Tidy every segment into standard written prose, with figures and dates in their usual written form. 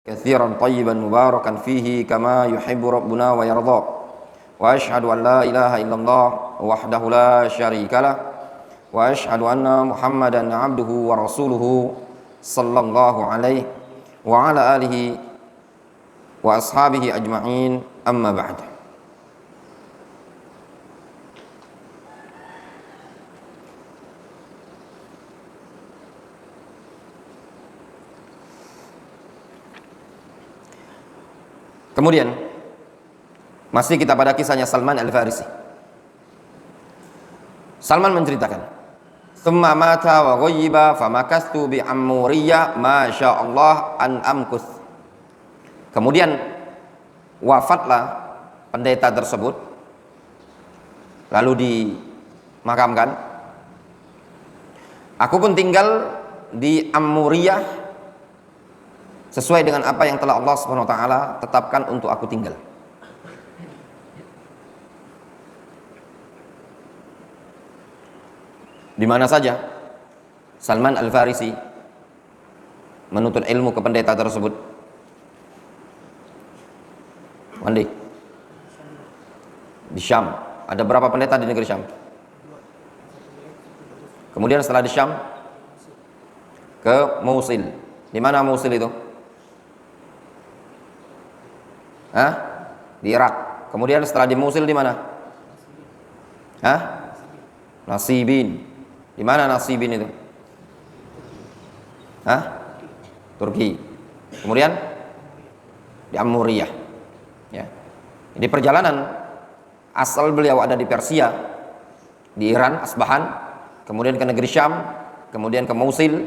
كثيرا طيبا مباركا فيه كما يحب ربنا ويرضى وأشهد أن لا إله إلا الله وحده لا شريك له وأشهد أن محمدا عبده ورسوله صلى الله عليه وعلى آله وأصحابه أجمعين أما بعد. Kemudian masih kita pada kisahnya Salman Al-Farisi. Salman menceritakan, "Tsumma mata wa ghayyiba famakastu bi Ammuriyah ma sya'allah an amkus." Kemudian wafatlah pendeta tersebut, lalu dimakamkan. Aku pun tinggal di Ammuriyah sesuai dengan apa yang telah Allah Subhanahu wa taala tetapkan untuk aku tinggal. Di mana saja Salman Al-Farisi menuntut ilmu ke pendeta tersebut? Mandi. Di Syam. Ada berapa pendeta di negeri Syam? Kemudian setelah di Syam ke Mosul. Di mana Mosul itu? Di Irak. Kemudian setelah di Mosul di mana? Nasibin. Di mana Nasibin itu? Turki. Kemudian di Ammuriyah. Ya. Jadi perjalanan asal beliau ada di Persia, di Iran, Asbahan, kemudian ke negeri Syam, kemudian ke Mosul,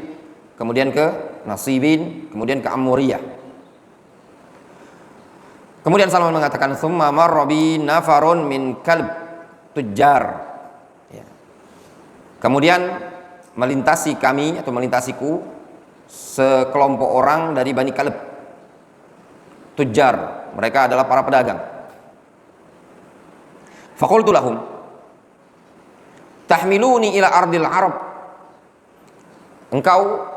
kemudian ke Nasibin, kemudian ke Ammuriyah. Kemudian Salman mengatakan, "Tsumma marra bi nafarun min kalb tujjar." Ya. Kemudian melintasi kami atau melintasiku sekelompok orang dari Bani Kalb. Tujjar, mereka adalah para pedagang. Faqultu lahum, "Tahmiluni ila ardil Arab." Engkau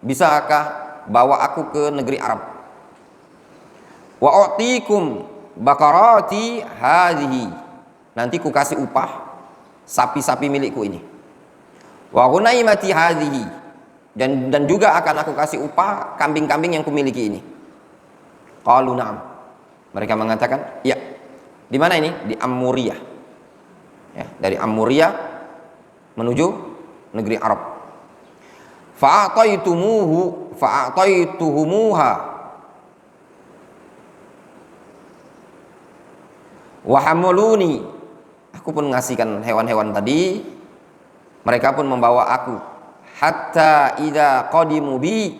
bisakah bawa aku ke negeri Arab? Wa u'tikum bakarati hadhihi. Nanti ku kasih upah sapi-sapi milikku ini. Wa ghunaimati hadhihi. Dan juga akan aku kasih upah kambing-kambing yang kumiliki ini. Qalu na'am. Mereka mengatakan, "Ya." Di mana ini? Di Ammuriyah. Ya, dari Ammuriyah menuju negeri Arab. Fa'ataituhumuha wahamuluni. Aku pun ngasihkan hewan-hewan tadi, mereka pun membawa aku. Hatta idza qadimu bi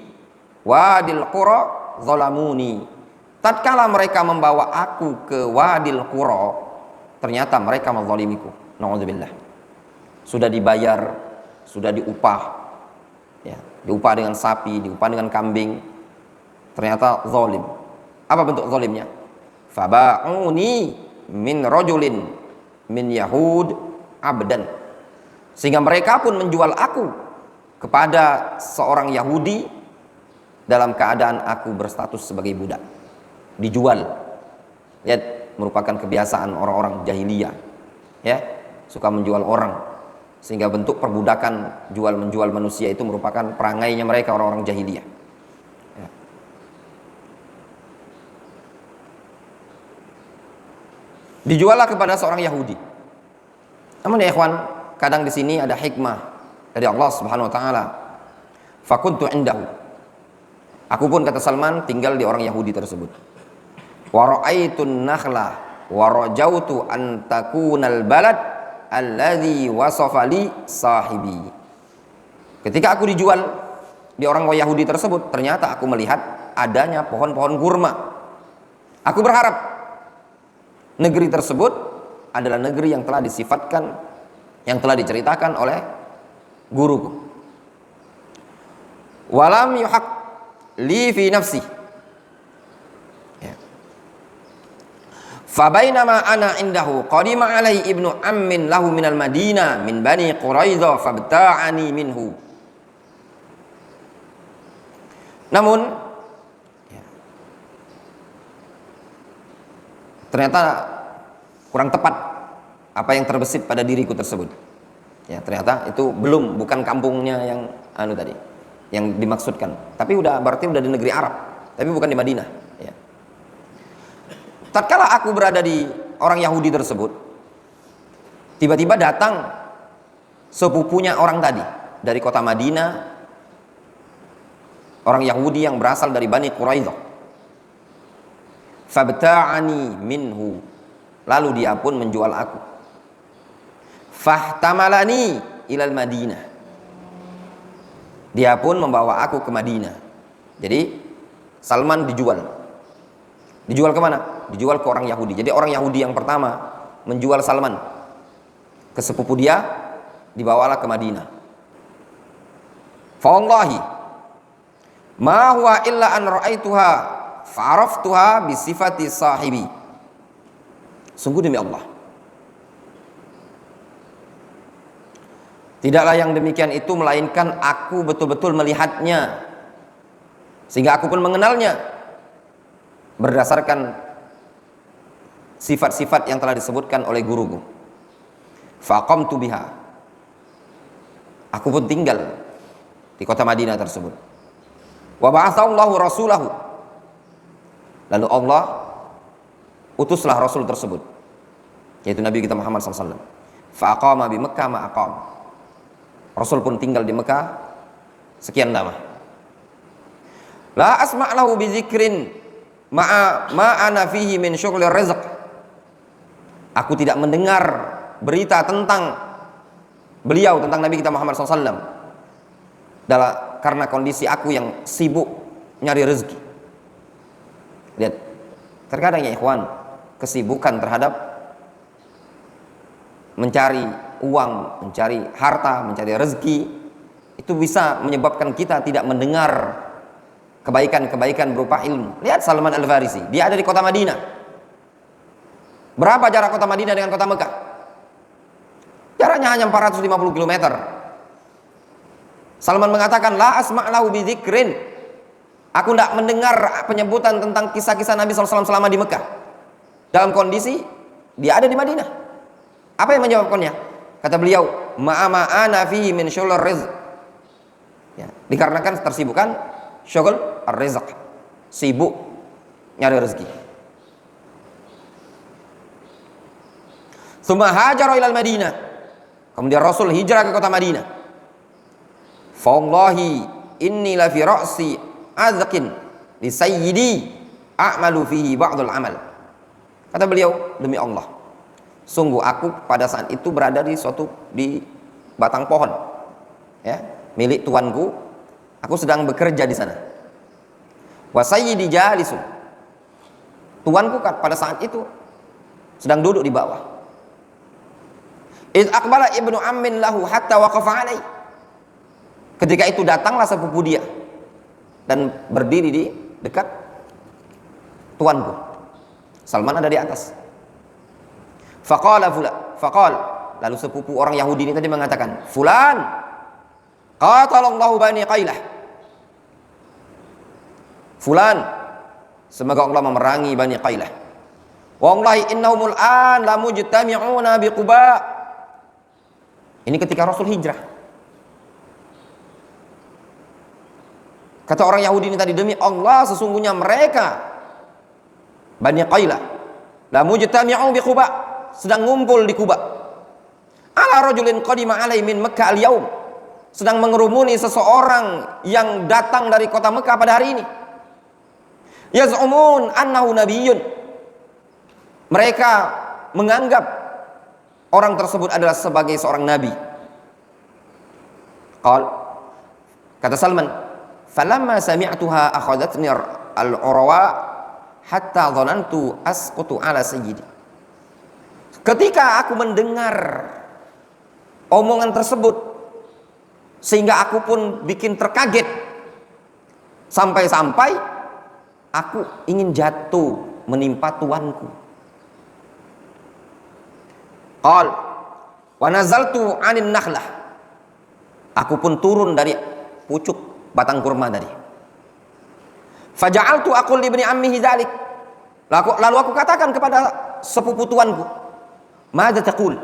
wadil qura zalamuni. Tatkala mereka membawa aku ke wadil qura, ternyata mereka menzalimiku. Nauzubillah. Sudah dibayar, sudah diupah. Ya, diupah dengan sapi, diupah dengan kambing. Ternyata zalim. Apa bentuk zalimnya? Faba'uni min rajulin min Yahud abdan. Sehingga mereka pun menjual aku kepada seorang Yahudi dalam keadaan aku berstatus sebagai budak. Dijual. Ya, merupakan kebiasaan orang-orang jahiliyah. Ya, suka menjual orang. Sehingga bentuk perbudakan jual menjual manusia itu merupakan perangainya mereka orang-orang jahiliyah. Ya. Dijuallah kepada seorang Yahudi. Namun ya ikhwan, kadang di sini ada hikmah dari Allah Subhanahu wa taala. Fakuntu indahu. Aku pun, kata Salman, tinggal di orang Yahudi tersebut. Wa ra'aitun nakhla wa rajautu an takunal balad alladhi wasafa li sahibi. Ketika aku dijual di orang Yahudi tersebut, ternyata aku melihat adanya pohon-pohon kurma. Aku berharap negeri tersebut adalah negeri yang telah disifatkan, yang telah diceritakan oleh guruku. Walam yuhaq li fi nafsi. Ya. Fabainama ana indahu qadima alai ibnu ammin lahu minal Madinah min Bani Quraidah fabta'ani minhu. Namun ternyata kurang tepat apa yang terbesit pada diriku tersebut. Ya, ternyata itu bukan kampungnya yang tadi, yang dimaksudkan. Tapi berarti udah di negeri Arab, tapi bukan di Madinah. Ya. Tatkala aku berada di orang Yahudi tersebut, tiba-tiba datang sepupunya orang tadi dari kota Madinah, orang Yahudi yang berasal dari Bani Quraidah. Fabta'ani minhu, lalu dia pun menjual aku. Fahtamalani ilal Madinah, dia pun membawa aku ke Madinah. Jadi Salman dijual kemana? Dijual ke orang Yahudi. Jadi orang Yahudi yang pertama menjual Salman ke sepupu dia, dibawalah ke Madinah. Fa wallahi ma huwa illa an ra'aituha fa'araftuha bi sifati sahibi. Sungguh demi Allah, tidaklah yang demikian itu melainkan aku betul-betul melihatnya, sehingga aku pun mengenalnya berdasarkan sifat-sifat yang telah disebutkan oleh guruku. Faqamtu biha, aku pun tinggal di kota Madinah tersebut. Wa ba'atsallahu rasulahu, lalu Allah utuslah Rasul tersebut, yaitu Nabi kita Muhammad SAW. Faqama bi Makkah ma aqam, Rasul pun tinggal di Mekah sekian lama. La asma' lahu bi dzikrin ma ana fihi min syughlir rizq, aku tidak mendengar berita tentang beliau, tentang Nabi kita Muhammad SAW, karena kondisi aku yang sibuk nyari rezeki. Lihat, terkadang ya ikhwan, kesibukan terhadap mencari uang, mencari harta, mencari rezeki, itu bisa menyebabkan kita tidak mendengar kebaikan-kebaikan berupa ilmu. Lihat Salman Al-Farisi, dia ada di kota Madinah. Berapa jarak kota Madinah dengan kota Mekah? Jaraknya hanya 450 km. Salman mengatakan, la asma' lahu bi dzikrin, aku tidak mendengar penyebutan tentang kisah-kisah Nabi SAW selama di Mekah, dalam kondisi dia ada di Madinah. Apa yang menyebabkannya? Kata beliau, ma'ana fihi min syughlir rizq, ya, dikarenakan tersibukan syughul ar-rizq, sibuk nyari rezeki. Tsumma hajara ilal Madinah, kemudian Rasul hijrah ke kota Madinah. Fa wallahi inni la fi ra'si azqin li sayyidi a'malu fihi ba'dul amal. Kata beliau, demi Allah, sungguh aku pada saat itu berada di batang pohon, ya, milik tuanku. Aku sedang bekerja di sana. Wa sayyidi jalisun, tuanku pada saat itu sedang duduk di bawah. Iz aqbala ibnu ammin lahu hatta waqafa alai, ketika itu datanglah sepupu dia dan berdiri di dekat tuanku. Salman ada di atas. Faqala lalu sepupu orang Yahudi ini tadi mengatakan, fulan qatalallahu bani Qailah, fulan semoga Allah memerangi Bani Qailah. Wallahi innahumul an la mujtami'una bi Quba. Ini ketika Rasul hijrah. Kata orang Yahudi ini tadi, demi Allah sesungguhnya mereka Bani Qailah la mujtami'u bi Quba, sedang ngumpul di Quba. Ala rajulin qadima alai min Makkah al-yaum, sedang mengerumuni seseorang yang datang dari kota Mekah pada hari ini. Yaz'umun annahu nabiyyun, mereka menganggap orang tersebut adalah sebagai seorang nabi. Kata Salman, falamma sami'tuha akhadatni al-urwa hatta dhanantu asqutu ala sayyidi. Ketika aku mendengar omongan tersebut, sehingga aku pun bikin terkaget, sampai-sampai aku ingin jatuh menimpa tuanku. Qal wa nazaltu 'anin nakhlah, aku pun turun dari pucuk batang kurma tadi. Faja'altu aqul li ibni ammihi dzalik, lalu aku katakan kepada sepupu tuanku, madza taqul?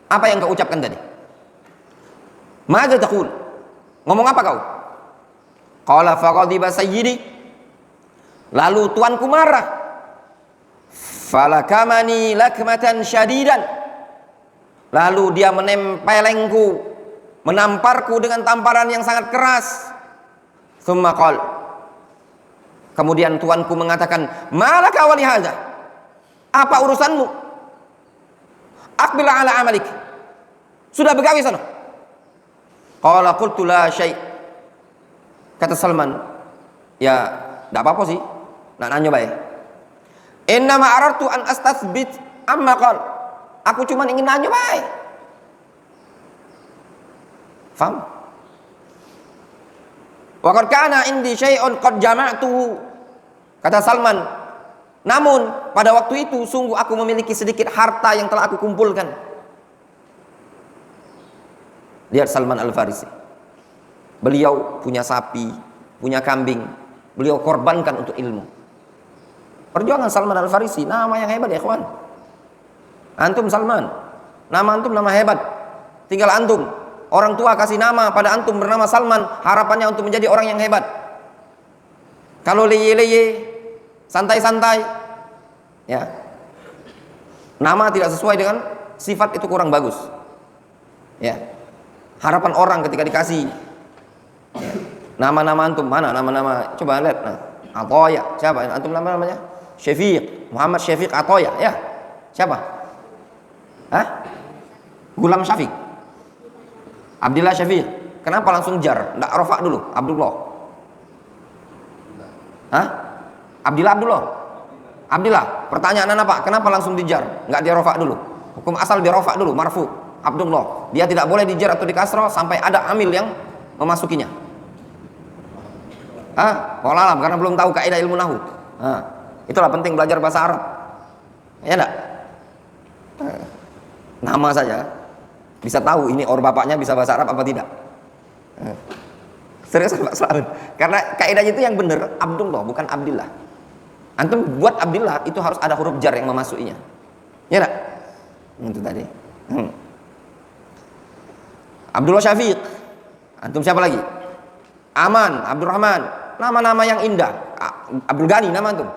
Apa yang kau ucapkan tadi? Madza taqul? Ngomong apa kau? Qala faqadiba sayyidi. Lalu tuanku marah. Falakamani lakmatan syadidan. Lalu dia menempelengku, menamparku dengan tamparan yang sangat keras. Tsumma qala. Kemudian tuanku mengatakan, "Malaka wa lihadza?" Apa urusanmu? Aqbil ala amalik. Sudah begawi sana. Qala qultu la syai'. Kata Salman, ya enggak apa-apa sih. Nak nanya baik. Inna ma aradtu an astathbit amma qala. Aku cuma ingin nanya baik. Faham? Wa qad kana indi syai'un qad jama'tuhu. Kata Salman, namun pada waktu itu sungguh aku memiliki sedikit harta yang telah aku kumpulkan. Lihat Salman Al-Farisi. Beliau punya sapi, punya kambing, beliau korbankan untuk ilmu. Perjuangan Salman Al-Farisi, nama yang hebat ya kawan. Antum Salman, nama antum nama hebat. Tinggal antum, orang tua kasih nama pada antum bernama Salman, harapannya untuk menjadi orang yang hebat. Kalau leye-leye, santai-santai, ya, nama tidak sesuai dengan sifat itu kurang bagus. Ya, harapan orang ketika dikasih, ya, nama-nama antum mana? Nama-nama coba lihat. Nah, Atoya, siapa? Antum namanya? Syafiq, Muhammad Syafiq Atoya, ya. Siapa? Hah? Gulam Syafiq. Abdillah Syafiq. Kenapa langsung jar? Enggak rafa dulu, Abdullah. Hah? Abdillah. Pertanyaan apa? Kenapa langsung dijar? Enggak dia rafa dulu. Hukum asal dia rafa dulu, marfu. Abdullah. Dia tidak boleh dijar atau dikasrah sampai ada amil yang memasukinya. Wallah alam, karena belum tahu kaidah ilmu nahwu. Itulah penting belajar bahasa Arab. Ya enggak? Nama saja bisa tahu ini orang bapaknya bisa bahasa Arab apa tidak. Serius Pak Selamat. Karena kaidahnya itu yang benar Abdullah bukan Abdillah. Antum buat Abdillah itu harus ada huruf jar yang memasukinya. Ya enggak? Itu tadi. Abdullah Syafiq. Antum siapa lagi? Aman, Abdurrahman. Nama-nama yang indah. Abdul Ghani nama antum.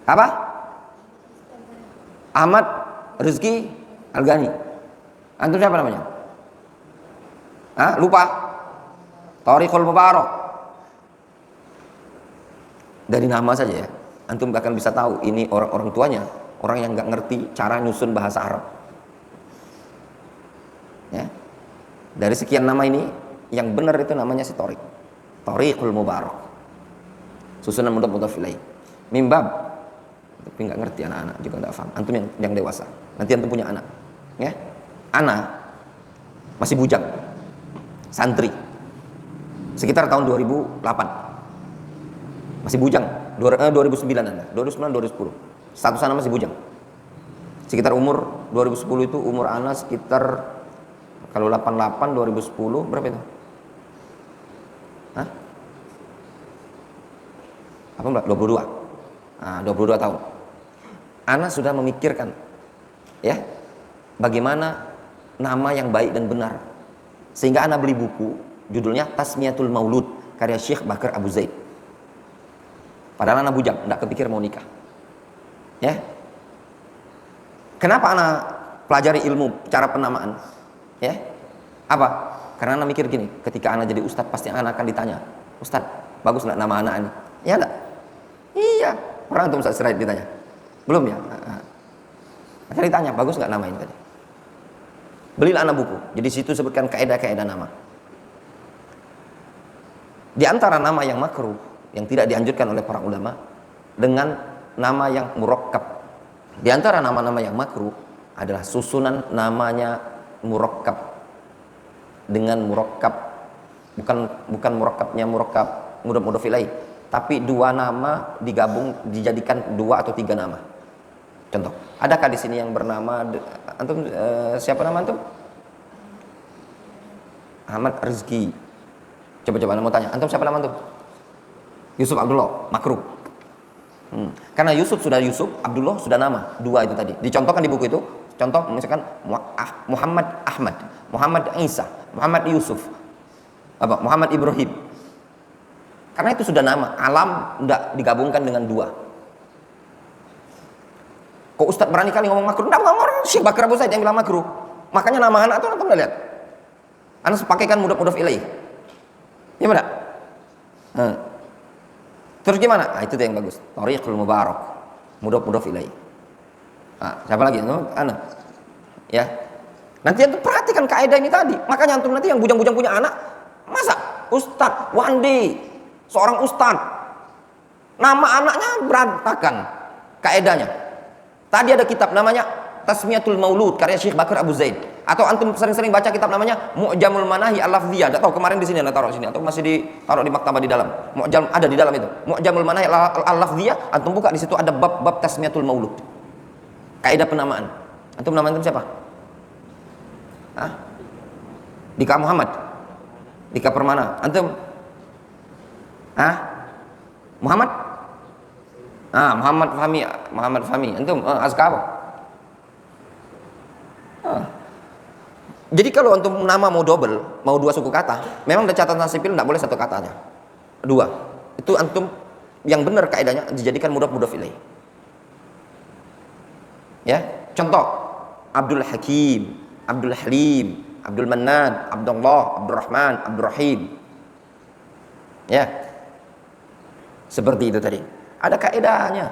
Apa? Ahmad Rizki Al-Ghani. Antum siapa namanya? Lupa. Tariqul Mubarak. Dari nama saja ya, antum akan bisa tahu ini orang tuanya, orang yang nggak ngerti cara nyusun bahasa Arab. Ya. Dari sekian nama ini, yang benar itu namanya si Tariq. Tariqul Mubarak. Susunan mudhaf ilaih. Mimbab. Tapi nggak ngerti anak-anak juga nggak paham. Antum yang dewasa. Nanti antum punya anak, ya. Anak masih bujang, santri. Sekitar tahun 2008. Masih bujang. 2009 Anda. 2009 2010. Status anak masih bujang. Sekitar umur 2010 itu umur anak sekitar kalau 88 2010 berapa itu? 22. 22 tahun. Ana sudah memikirkan, ya, bagaimana nama yang baik dan benar. Sehingga ana beli buku, judulnya Tasmiyatul Maulud, karya Syekh Bakar Abu Zaid. Padahal ana bujang, enggak kepikir mau nikah. Ya. Kenapa ana pelajari ilmu cara penamaan? Ya. Apa? Karena ana mikir gini, ketika ana jadi ustadz pasti ana akan ditanya, "Ustadz, bagus enggak nama anak ini?" Iya enggak? Iya. Orang antum Ustaz Sirait ditanya. Belum ya? Akhirnya ditanya, bagus nggak nama ini tadi? Belilah anak buku. Jadi situ sebutkan kaidah-kaidah nama. Di antara nama yang makruh, yang tidak dianjurkan oleh para ulama, dengan nama yang murakkab. Di antara nama-nama yang makruh adalah susunan namanya murakkab dengan murakkab, bukan murakkabnya murakkab mudhaf ilaih, tapi dua nama digabung dijadikan 2 atau 3 nama. Contoh, adakah di sini yang bernama antum siapa nama antum? Ahmad Rizki. Coba-coba ana mau tanya, antum siapa nama antum? Yusuf Abdullah, makruh. Karena Yusuf sudah Yusuf, Abdullah sudah nama, dua itu tadi. Dicontohkan di buku itu, contoh misalkan Muhammad Ahmad, Muhammad Isa, Muhammad Yusuf, Muhammad Ibrahim. Karena itu sudah nama, alam tidak digabungkan dengan dua. Kok Ustadz berani kali ngomong makruh? Tidak ngomong, Syekh Bakar Abu Zaid yang bilang makruh. Makanya nama anak itu antum udah lihat. Anak pakaikan mudhaf ilaih. Ya benar? Terus gimana? Itu yang bagus. Thariqul Mubarak. Mudhaf ilaih. Siapa lagi? Anak. Ya. Nanti antum perhatikan kaidah ini tadi. Makanya antum nanti yang bujang-bujang punya anak, masa Ustadz Wandi, seorang ustadz, nama anaknya berantakan kaidahnya. Tadi ada kitab namanya Tasmiyatul Maulud karya Syekh Bakar Abu Zaid. Atau antum sering-sering baca kitab namanya Mu'jamul Manahi Al-Lafziyah. Enggak tahu kemarin di sini ada taruh sini atau masih ditaruh di maktabah di dalam. Mu'jam ada di dalam itu. Mu'jamul Manahi Al-Lafziyah, antum buka di situ ada bab Tasmiyatul Maulud. Kaidah penamaan. Antum nama antum siapa? Dika Muhammad. Dika Permana. Antum? Muhammad? Muhammad Fahmi. Antum Azka apa? Jadi kalau untuk nama mau double, mau dua suku kata, memang ada catatan sipil tidak boleh satu katanya. Dua. Itu antum yang benar kaidahnya dijadikan mudhaf ilaih. Ya, contoh Abdul Hakim, Abdul Halim, Abdul Mannan, Abdullah, Abdurrahman, Abdurrahim. Ya. Seperti itu tadi. Ada kaidahnya,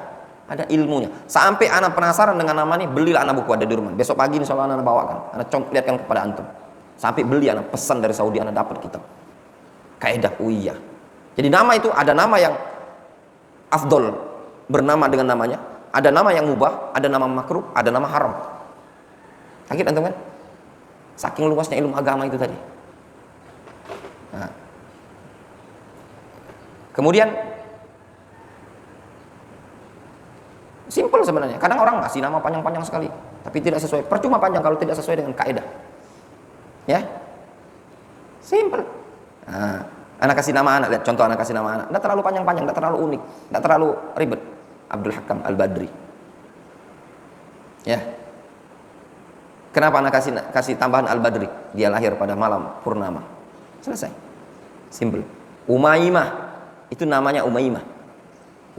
ada ilmunya. Sampai anak penasaran dengan nama ini, belilah anak buku ada di rumah. Besok pagi insya Allah anak bawakan. Anak lihatkan kepada antum. Sampai beli anak pesan dari Saudi, anak dapat kitab. Kaidah iya. Jadi nama itu ada nama yang afdol bernama dengan namanya, ada nama yang mubah, ada nama makruh, ada nama haram. Sakit antum kan? Saking luasnya ilmu agama itu tadi. Kemudian simple sebenarnya. Kadang orang ngasih nama panjang-panjang sekali, tapi tidak sesuai. Percuma panjang kalau tidak sesuai dengan kaidah. Ya, simple. Anak kasih nama anak, lihat contoh anak kasih nama anak. Tidak terlalu panjang-panjang, tidak terlalu unik, tidak terlalu ribet. Abdul Hakam Al-Badri. Ya. Kenapa anak kasih tambahan Al-Badri? Dia lahir pada malam purnama. Selesai. Simple. Umaymah. Itu namanya Umaymah.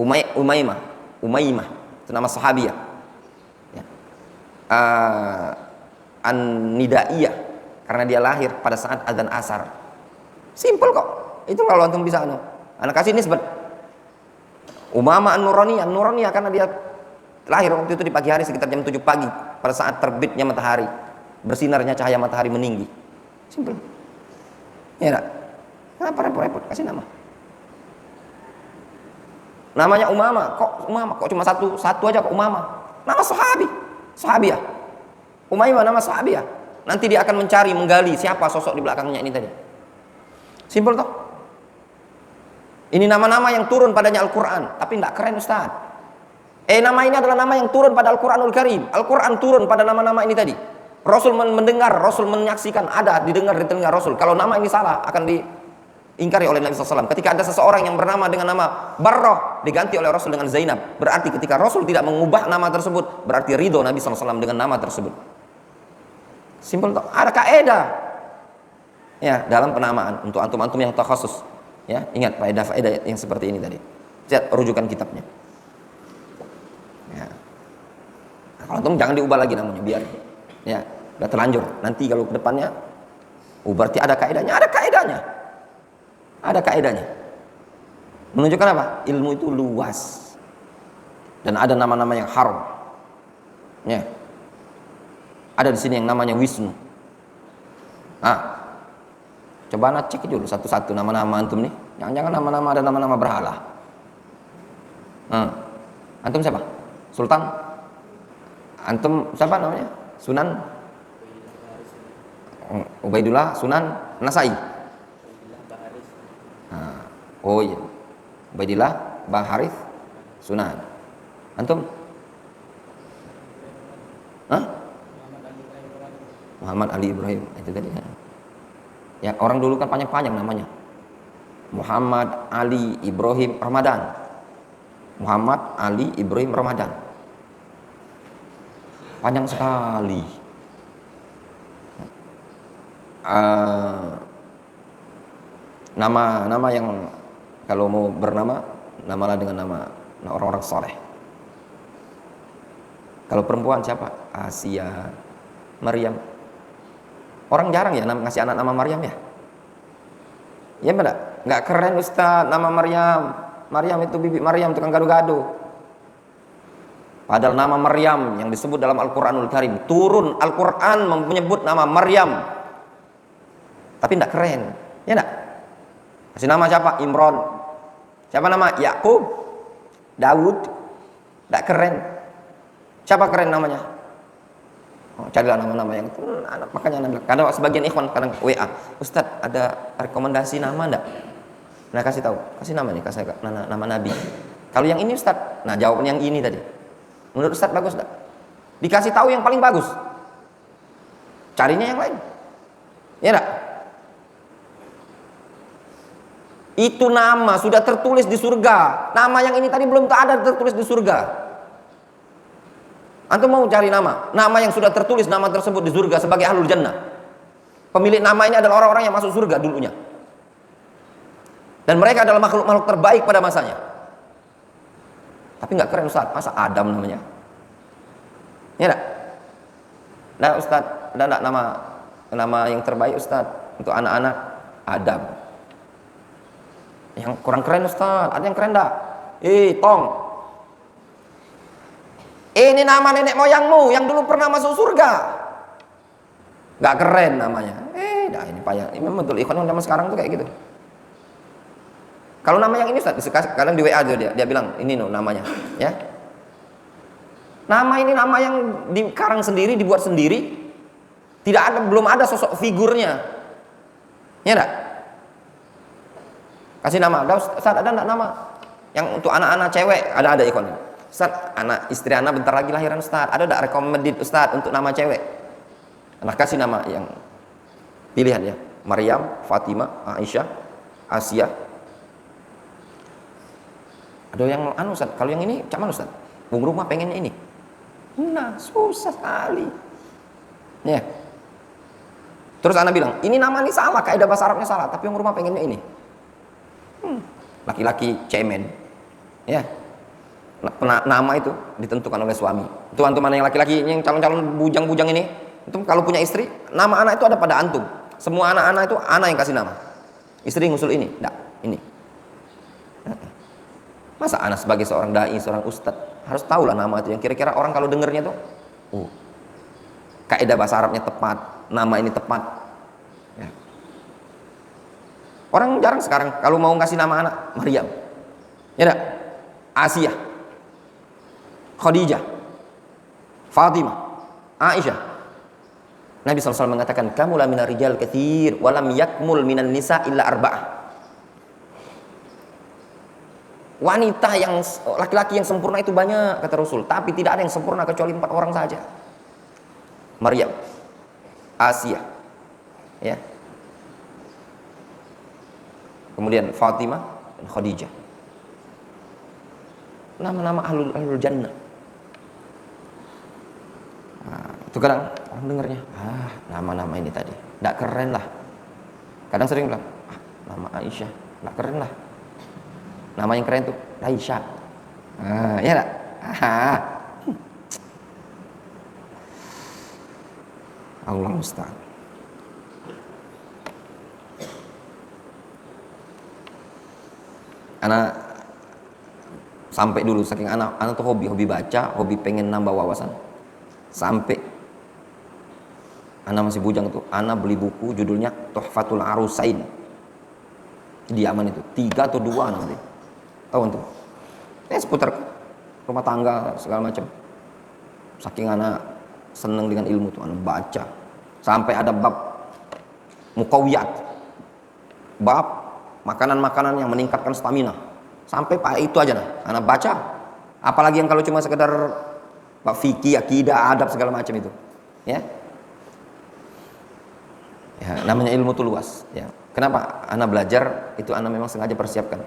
Umaymah. Itu nama sahabiah. Ya. An-Nidaiyah. Karena dia lahir pada saat azan asar. Simple kok. Itu kalau antum bisa anak kasih nisbat. Umama An-Nuraniyah karena dia lahir waktu itu di pagi hari sekitar jam 7 pagi pada saat terbitnya matahari, bersinarnya cahaya matahari meninggi. Simple. Ya enggak? Kenapa repot-repot kasih nama? Namanya Umama, kok cuma satu aja kok Umama. Nama sahabiah. Umaymah nama sahabiah. Nanti dia akan mencari, menggali siapa sosok di belakangnya ini tadi. Simple toh? Ini nama-nama yang turun padanya Al-Quran, tapi tidak keren Ustaz. Nama ini adalah nama yang turun pada Al-Quranul Karim. Al-Quran turun pada nama-nama ini tadi. Rasul mendengar, Rasul menyaksikan, ada didengar di telinga Rasul. Kalau nama ini salah, akan diingkari oleh Nabi SAW. Ketika ada seseorang yang bernama dengan nama Barrah, diganti oleh Rasul dengan Zainab. Berarti ketika Rasul tidak mengubah nama tersebut, berarti ridho Nabi SAW dengan nama tersebut. Simple toh? Ada kaidah. Ya, dalam penamaan untuk antum-antum yang takhasus. Ya, ingat faedah-faedah yang seperti ini tadi. Lihat rujukan kitabnya. Ya. Nah, kalau antum jangan diubah lagi namanya, biar. Ya, udah terlanjur. Nanti kalau ke depannya, berarti ada kaidahnya. Ada kaidahnya. Menunjukkan apa? Ilmu itu luas. Dan ada nama-nama yang haram. Ya. Ada di sini yang namanya Wisnu. Coba anda cek dulu satu-satu nama-nama antum nih. Jangan-jangan nama-nama ada nama-nama berhala. Antum siapa? Sultan? Antum siapa namanya? Sunan? Ubaidullah Sunan Nasai. Oh iya. Ubaidillah Bang Harith Sunan. Antum? Muhammad Ali Ibrahim. Itu tadi ya. Ya, orang dulu kan panjang-panjang namanya. Muhammad Ali Ibrahim Ramadan. Muhammad, Ali, Ibrahim, Ramadan. Panjang sekali. Nama yang kalau mau bernama, namalah dengan nama orang-orang soleh. Kalau perempuan siapa? Asia, Maryam. Orang jarang ya ngasih anak nama Maryam ya. Ya benar, nggak keren Ustaz nama Maryam. Maryam itu bibi Maryam tukang gado-gado. Padahal nama Maryam yang disebut dalam Al-Quranul Karim, turun Al-Quran menyebut nama Maryam, tapi tidak keren, ya enggak? Kasih nama siapa? Imron. Siapa nama? Yakub, Daud, tidak keren. Siapa keren namanya? Oh, carilah nama-nama yang anak. Makanya kadang sebagian ikhwan kadang WA, Ustadz ada rekomendasi nama enggak? Nah kasih tahu, kasih nama nih, kasih nama Nabi. Kalau yang ini Ustadz, nah jawabannya yang ini tadi. Menurut Ustadz bagus enggak? Dikasih tahu yang paling bagus. Carinya yang lain. Ya enggak? Itu nama sudah tertulis di surga. Nama yang ini tadi belum ada tertulis di surga. Antum mau cari nama yang sudah tertulis nama tersebut di surga sebagai ahlul jannah. Pemilik nama ini adalah orang-orang yang masuk surga dulunya. Dan mereka adalah makhluk-makhluk terbaik pada masanya. Tapi nggak keren Ustaz, masa Adam namanya? Ya enggak? Nah Ustaz, ada enggak nama yang terbaik Ustaz untuk anak-anak? Adam. Yang kurang keren Ustaz, ada yang keren enggak? Tong. Ini nama nenek moyangmu yang dulu pernah masuk surga. Nggak keren namanya. Dah ini payah. Ini memang betul ikhwan zaman sekarang tuh kayak gitu. Kalau nama yang ini Ustaz, kadang di WA dia bilang ini namanya, ya. Nama ini nama yang dikarang sendiri, dibuat sendiri. Belum ada sosok figurnya. Ya enggak? Kasih nama. Ustaz ada enggak nama yang untuk anak-anak cewek? Ada ikhwan. Ustaz, istri anak bentar lagi lahiran Ustaz. Ada enggak recommended Ustaz untuk nama cewek? Anak kasih nama yang pilihan ya. Maryam, Fatimah, Aisyah, Asia. Ada yang Ustaz, kalau yang ini cuman Ustaz, bung rumah pengennya ini. Nah, susah sekali. Ya. Terus anak bilang, ini nama ini salah, kaidah bahasa Arabnya salah, tapi bung rumah pengennya ini. Laki-laki cemen. Ya. Nama itu ditentukan oleh suami. Itu antum mana yang laki-laki yang calon-calon bujang-bujang ini, itu kalau punya istri, nama anak itu ada pada antum. Semua anak-anak itu anak yang kasih nama. Istri ngusul ini, enggak, ini. Masa anak sebagai seorang dai, seorang ustadz harus tahulah nama itu yang kira-kira orang kalau dengernya tuh, kaidah bahasa Arabnya tepat, nama ini tepat. Ya. Orang jarang sekarang kalau mau ngasih nama anak Maryam, ya enggak? Asia, Khadijah, Fatimah, Aisyah. Nabi SAW mengatakan, kamu la minar rijal katsir, walam yakmul minan nisa illa arba'ah. Wanita yang laki-laki yang sempurna itu banyak kata Rasul, tapi tidak ada yang sempurna kecuali 4 orang saja. Maryam, Asia, ya. Kemudian Fatimah dan Khadijah. Nama-nama ahlul jannah. Nah, itu kadang orang dengarnya, nama-nama ini tadi enggak keren lah. Kadang sering bilang, nama Aisyah enggak keren lah. Nama yang keren tuh Aisyah. Ya enggak? Allah musta'an. Anak sampai dulu saking anak tuh hobi baca, hobi pengen nambah wawasan. Sampai anak masih bujang tuh, anak beli buku judulnya Tuhfatul Arusain. Di Yaman itu 3 atau 2 nanti. Tahu tuh? Seputar rumah tangga segala macam. Saking anak seneng dengan ilmu tuh, anak baca. Sampai ada bab muqawiyat. Bab makanan-makanan yang meningkatkan stamina. Sampai itu aja nah, anak baca. Apalagi yang kalau cuma sekedar bab fikih, akidah, adab segala macam itu. Ya. Ya, namanya ilmu tuh luas, ya. Kenapa anak belajar itu anak memang sengaja persiapkan?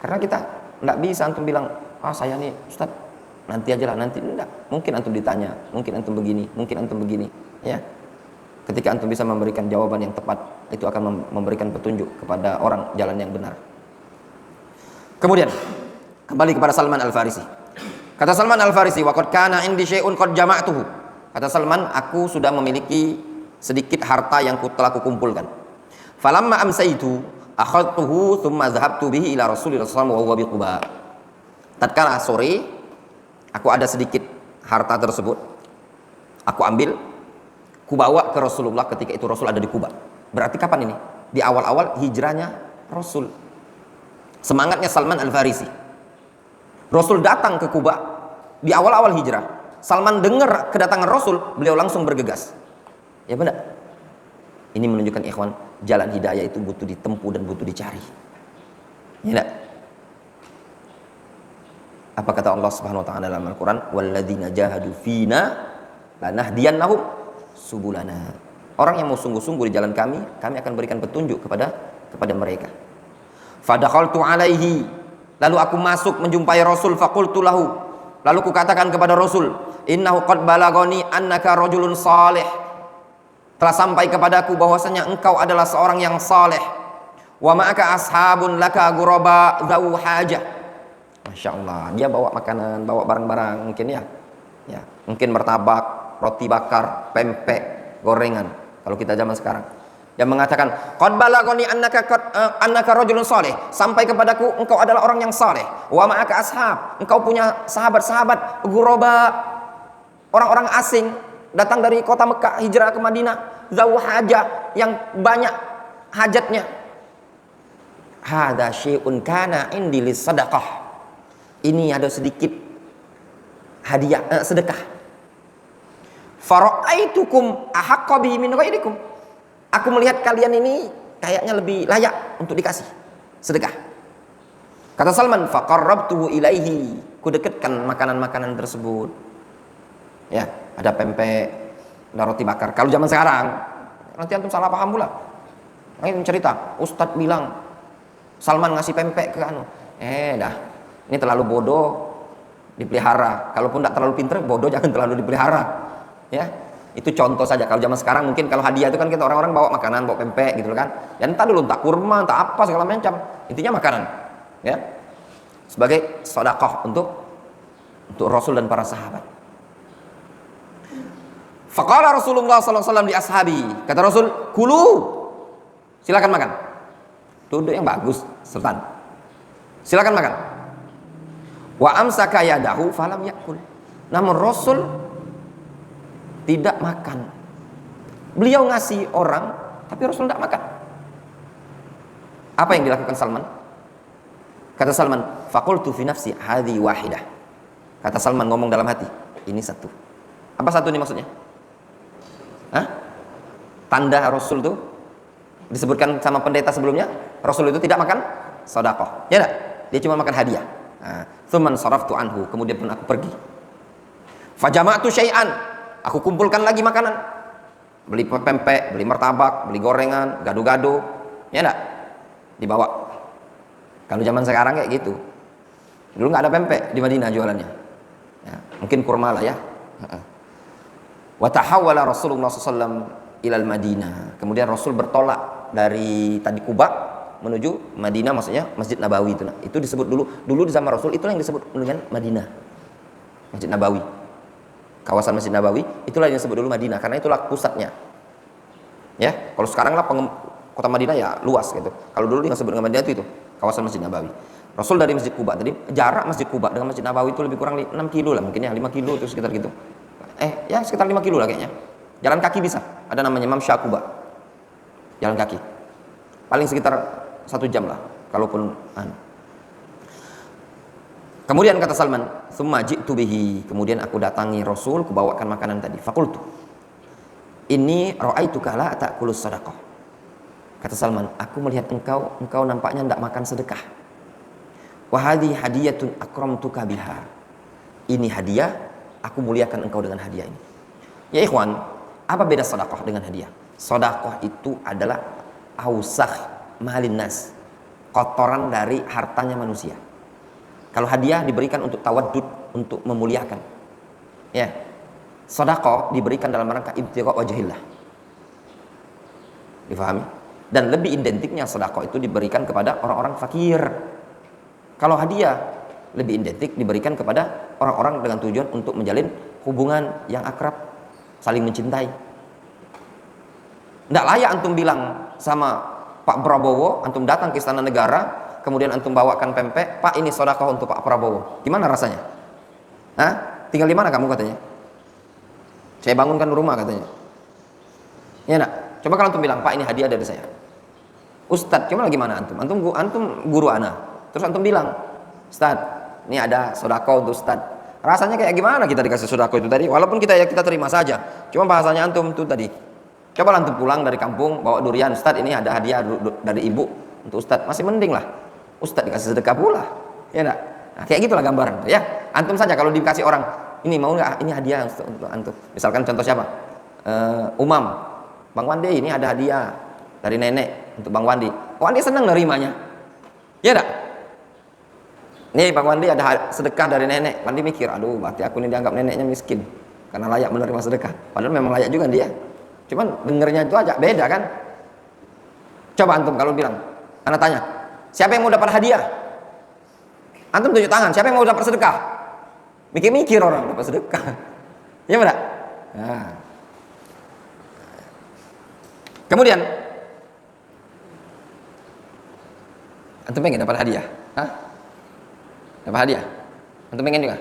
Karena kita Enggak bisa antum bilang, saya nih Ustaz, nanti aja lah, nanti. Enggak. Mungkin antum ditanya, mungkin antum begini, mungkin antum begini. Ya. Ketika antum bisa memberikan jawaban yang tepat, itu akan memberikan petunjuk kepada orang jalan yang benar. Kemudian, kembali kepada Salman Al-Farisi. Kata Salman Al-Farisi, wa qad kana indi syai'un qad jama'tuhu. Kata Salman, aku sudah memiliki sedikit harta yang telah kukumpulkan. Falamma amsaitu akhadtuhu thumma dhahabtu bihi ila Rasulillah sallallahu alaihi wasallam wa huwa biquba. Tatkala sore, aku ada sedikit harta tersebut, aku ambil, kubawa ke Rasulullah ketika itu Rasul ada di Kuba. Berarti kapan ini? Di awal-awal hijrahnya Rasul. Semangatnya Salman Al-Farisi. Rasul datang ke Kuba di awal-awal hijrah. Salman dengar kedatangan Rasul, beliau langsung bergegas. Ya benar. Ini menunjukkan ikhwan, jalan hidayah itu butuh ditempuh dan butuh dicari. Ya enggak? Apa kata Allah Subhanahu wa taala dalam Al-Qur'an? Walladzina jahadu fina lanahdiyannahum subulana. Orang yang mau sungguh-sungguh di jalan kami akan berikan petunjuk kepada mereka. Fadakhaltu alaihi, lalu aku masuk menjumpai Rasul, faqultu lahu, lalu kukatakan kepada Rasul, innahu qad balagoni annaka rajulun salih. Telah sampai kepadaku bahwasanya engkau adalah seorang yang saleh. Wa ma'aka ashabun laka ghuraba dzau hajah. Masya Allah, dia bawa makanan, bawa barang-barang mungkin ya. Ya, mungkin martabak, roti bakar, pempek, gorengan. Kalau kita zaman sekarang, yang mengatakan qad balagoni annaka rajulun saleh, sampai kepadaku engkau adalah orang yang saleh. Wa ma'aka ashab, engkau punya sahabat-sahabat ghuraba, orang-orang asing datang dari kota Mekah hijrah ke Madinah, dzau hajah, yang banyak hajatnya. Hadza syai'un kana indi lis sadaqah. Ini ada sedikit hadiah, sedekah. Fara'aitukum ahaqqa bihi min ghairikum. Aku melihat kalian ini kayaknya lebih layak untuk dikasih sedekah. Kata Salman, faqarrabtuhu ilaihi. Ku dekatkan makanan-makanan tersebut. Ya, ada pempek, ada roti bakar. Kalau zaman sekarang, nanti antum salah paham pula. Ini cerita, Ustadz bilang Salman ngasih pempek ke anu. Dah. Ini terlalu bodoh dipelihara. Kalaupun tidak terlalu pintar, bodoh jangan terlalu dipelihara. Ya, itu contoh saja. Kalau zaman sekarang mungkin kalau hadiah itu kan kita orang-orang bawa makanan, bawa pempek gitu kan. Ya entah dulu, entah kurma, entah apa segala macam. Intinya makanan. Ya, sebagai sedekah untuk Rasul dan para sahabat. Faqala Rasulullah sallallahu alaihi wasallam li ashabi. Kata Rasul, "Kulu." Silakan makan. Duduk yang bagus, Sultan. Silakan makan. Wa amsaka yadahu falam yakul. Namun Rasul tidak makan. Beliau ngasih orang, tapi Rasul tidak makan. Apa yang dilakukan Salman? Kata Salman, faqultu fi nafsi hadhi wahidah. Kata Salman ngomong dalam hati, ini satu. Apa satu ini maksudnya? Tanda Rasul itu disebutkan sama pendeta sebelumnya, Rasul itu tidak makan sedekah. Ya enggak? Dia cuma makan hadiah. Tsumman saraftu anhu, kemudian pun aku pergi. Fajama'tu syai'an, aku kumpulkan lagi makanan. Beli pempek, beli martabak, beli gorengan, gado-gado. Ya enggak? Dibawa. Kalau zaman sekarang kayak gitu. Dulu enggak ada pempek di Madinah jualannya. Ya, mungkin kurma lah ya. Wa tahawwala Rasulullah SAW ilal Madinah. Kemudian Rasul bertolak dari tadi Kuba menuju Madinah, maksudnya Masjid Nabawi itu. Nah, itu disebut dulu di zaman Rasul itulah yang disebut dengan Madinah. Masjid Nabawi. Kawasan Masjid Nabawi itulah yang disebut dulu Madinah karena itulah pusatnya. Ya, kalau sekarang lah kota Madinah ya luas gitu. Kalau dulu yang disebut dengan Madinah itu kawasan Masjid Nabawi. Rasul dari Masjid Kuba tadi, jarak Masjid Kuba dengan Masjid Nabawi itu lebih kurang 6 kilo lah mungkin ya, 5 kilo itu sekitar gitu. Ya sekitar 5 kilo lah kayaknya. Jalan kaki bisa. Ada namanya Mamsya Kuba. Jalan kaki. Paling sekitar 1 jam lah, kalaupun Kemudian kata Salman, "Tsumma ji'tu bihi." Kemudian aku datangi Rasul, kubawakan makanan tadi. Faqultu, "Inni ra'aituka la ta'kulus sadaqah." Kata Salman, aku melihat engkau nampaknya tidak makan sedekah. Wa hadhi hadiyatun akramtuka biha. Ini hadiah, aku muliakan engkau dengan hadiah ini. Ya ikhwan, apa beda sedekah dengan hadiah? Sedekah itu adalah ausakh malin nas, kotoran dari hartanya manusia. Kalau hadiah diberikan untuk tawaddud, untuk memuliakan. Ya. Sedekah diberikan dalam rangka ibtigha wajhillah. Difahami? Dan lebih identiknya sedekah itu diberikan kepada orang-orang fakir. Kalau hadiah lebih identik diberikan kepada orang-orang dengan tujuan untuk menjalin hubungan yang akrab, saling mencintai. Tidak layak antum bilang sama Pak Prabowo, antum datang ke Istana Negara, kemudian antum bawakan pempek, Pak ini sedekah untuk Pak Prabowo. Gimana rasanya? Hah? Tinggal di mana kamu katanya? Saya bangunkan rumah katanya. Ya enggak? Coba kalau antum bilang, Pak ini hadiah dari saya. Ustadz, coba gimana antum? Antum guru ana. Terus antum bilang, Ustadz, ini ada sedekah untuk Ustadz. Rasanya kayak gimana kita dikasih sedekah itu tadi? Walaupun kita terima saja. Cuma bahasanya antum itu tadi. Coba antum pulang dari kampung bawa durian, Ustadz ini ada hadiah dari ibu untuk Ustadz. Masih mending lah. Ustadz dikasih sedekah pula. Ya enggak? Nah, kayak gitulah gambaran ya. Antum saja kalau dikasih orang, ini mau nggak? Ini hadiah untuk antum. Misalkan contoh siapa? Umam. Bang Wandi ini ada hadiah dari nenek untuk Bang Wandi. Wandi senang nerimanya. Ya enggak? Nih Bang Wandi ada sedekah dari nenek. Wandi mikir, aduh berarti aku ini dianggap neneknya miskin karena layak menerima sedekah. Padahal memang layak juga dia. Cuman dengernya itu aja beda kan. Coba antum kalau bilang, anak tanya, siapa yang mau dapat hadiah? Antum tunjuk tangan, siapa yang mau dapat sedekah? Mikir-mikir orang dapat sedekah. Ya benar? Nah. Kemudian antum pengen dapat hadiah? Hah? Dapat hadiah? Antum pengen juga?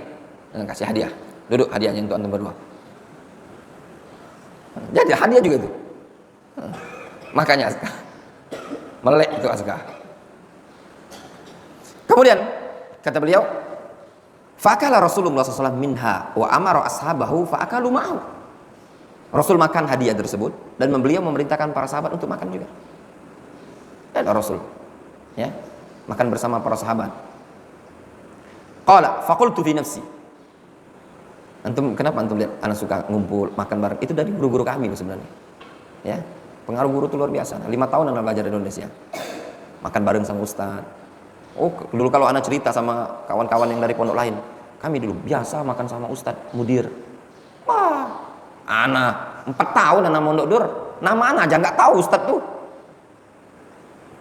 Kasih hadiah. Duduk hadiahnya untuk antum berdua. Jadi hadiah juga itu. Makanya melek itu azkar. Kemudian kata beliau, fakala Rasulullah SAW minha wa amara ashabahu faakalu ma'ahu. Rasul makan hadiah tersebut dan beliau memerintahkan para sahabat untuk makan juga. Dan Rasul ya, makan bersama para sahabat. Qala faqultu fi nafsi. Antum kenapa antum lihat anak suka ngumpul makan bareng? Itu dari guru-guru kami sebenarnya. Ya, pengaruh guru itu luar biasa. 5 tahun anak belajar di Indonesia. Makan bareng sama ustaz. Oh, dulu kalau anak cerita sama kawan-kawan yang dari pondok lain, kami dulu biasa makan sama ustaz mudir. Wah, anak 4 tahun anak mondok dur, nama anak aja nggak tahu ustaz tuh.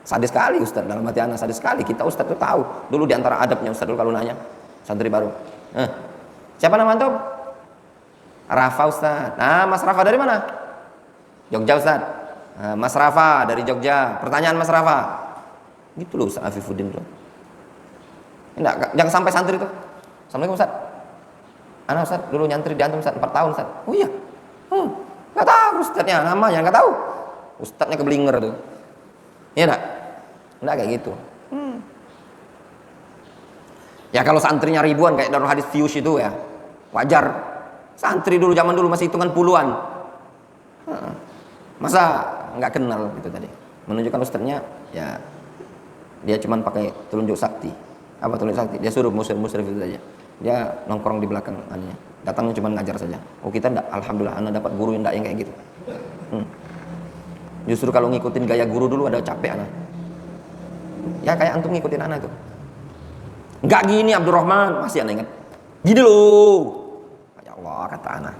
Sadis sekali ustaz, dalam hati anak sadis sekali. Kita ustaz tuh tahu. Dulu diantara adabnya ustaz dulu kalau nanya santri baru. Siapa nama antum? Rafa Ustaz. Nah, Mas Rafa dari mana? Jogja Ustaz. Mas Rafa dari Jogja. Pertanyaan Mas Rafa. Gitu loh Ustaz Afifuddin tuh. Enggak, jangan sampai santri tuh. Assalamualaikum Ustaz. Anak Ustaz dulu nyantri di antum Ustaz 4 tahun Ustaz. Oh iya. Enggak tahu Ustaznya, namanya enggak tahu. Ustaznya keblinger tuh. Iya enggak? Enggak kayak gitu. Ya kalau santrinya ribuan kayak Darul Hadis Fiyus itu ya wajar. Santri dulu zaman dulu masih hitungan puluhan. Masa nggak kenal gitu tadi? Menunjukkan ustadznya ya dia cuman pakai telunjuk sakti. Apa telunjuk sakti? Dia suruh musir-musir itu saja. Dia nongkrong di belakang anaknya. Datangnya cuman ngajar saja. Oh kita enggak, alhamdulillah anak dapat guru yang enggak yang kayak gitu. Justru kalau ngikutin gaya guru dulu ada capek anak. Ya kayak antum ngikutin anak tuh. Enggak gini Abdurrahman, masih anak ingat. Gini loh. Ya Allah kata anak.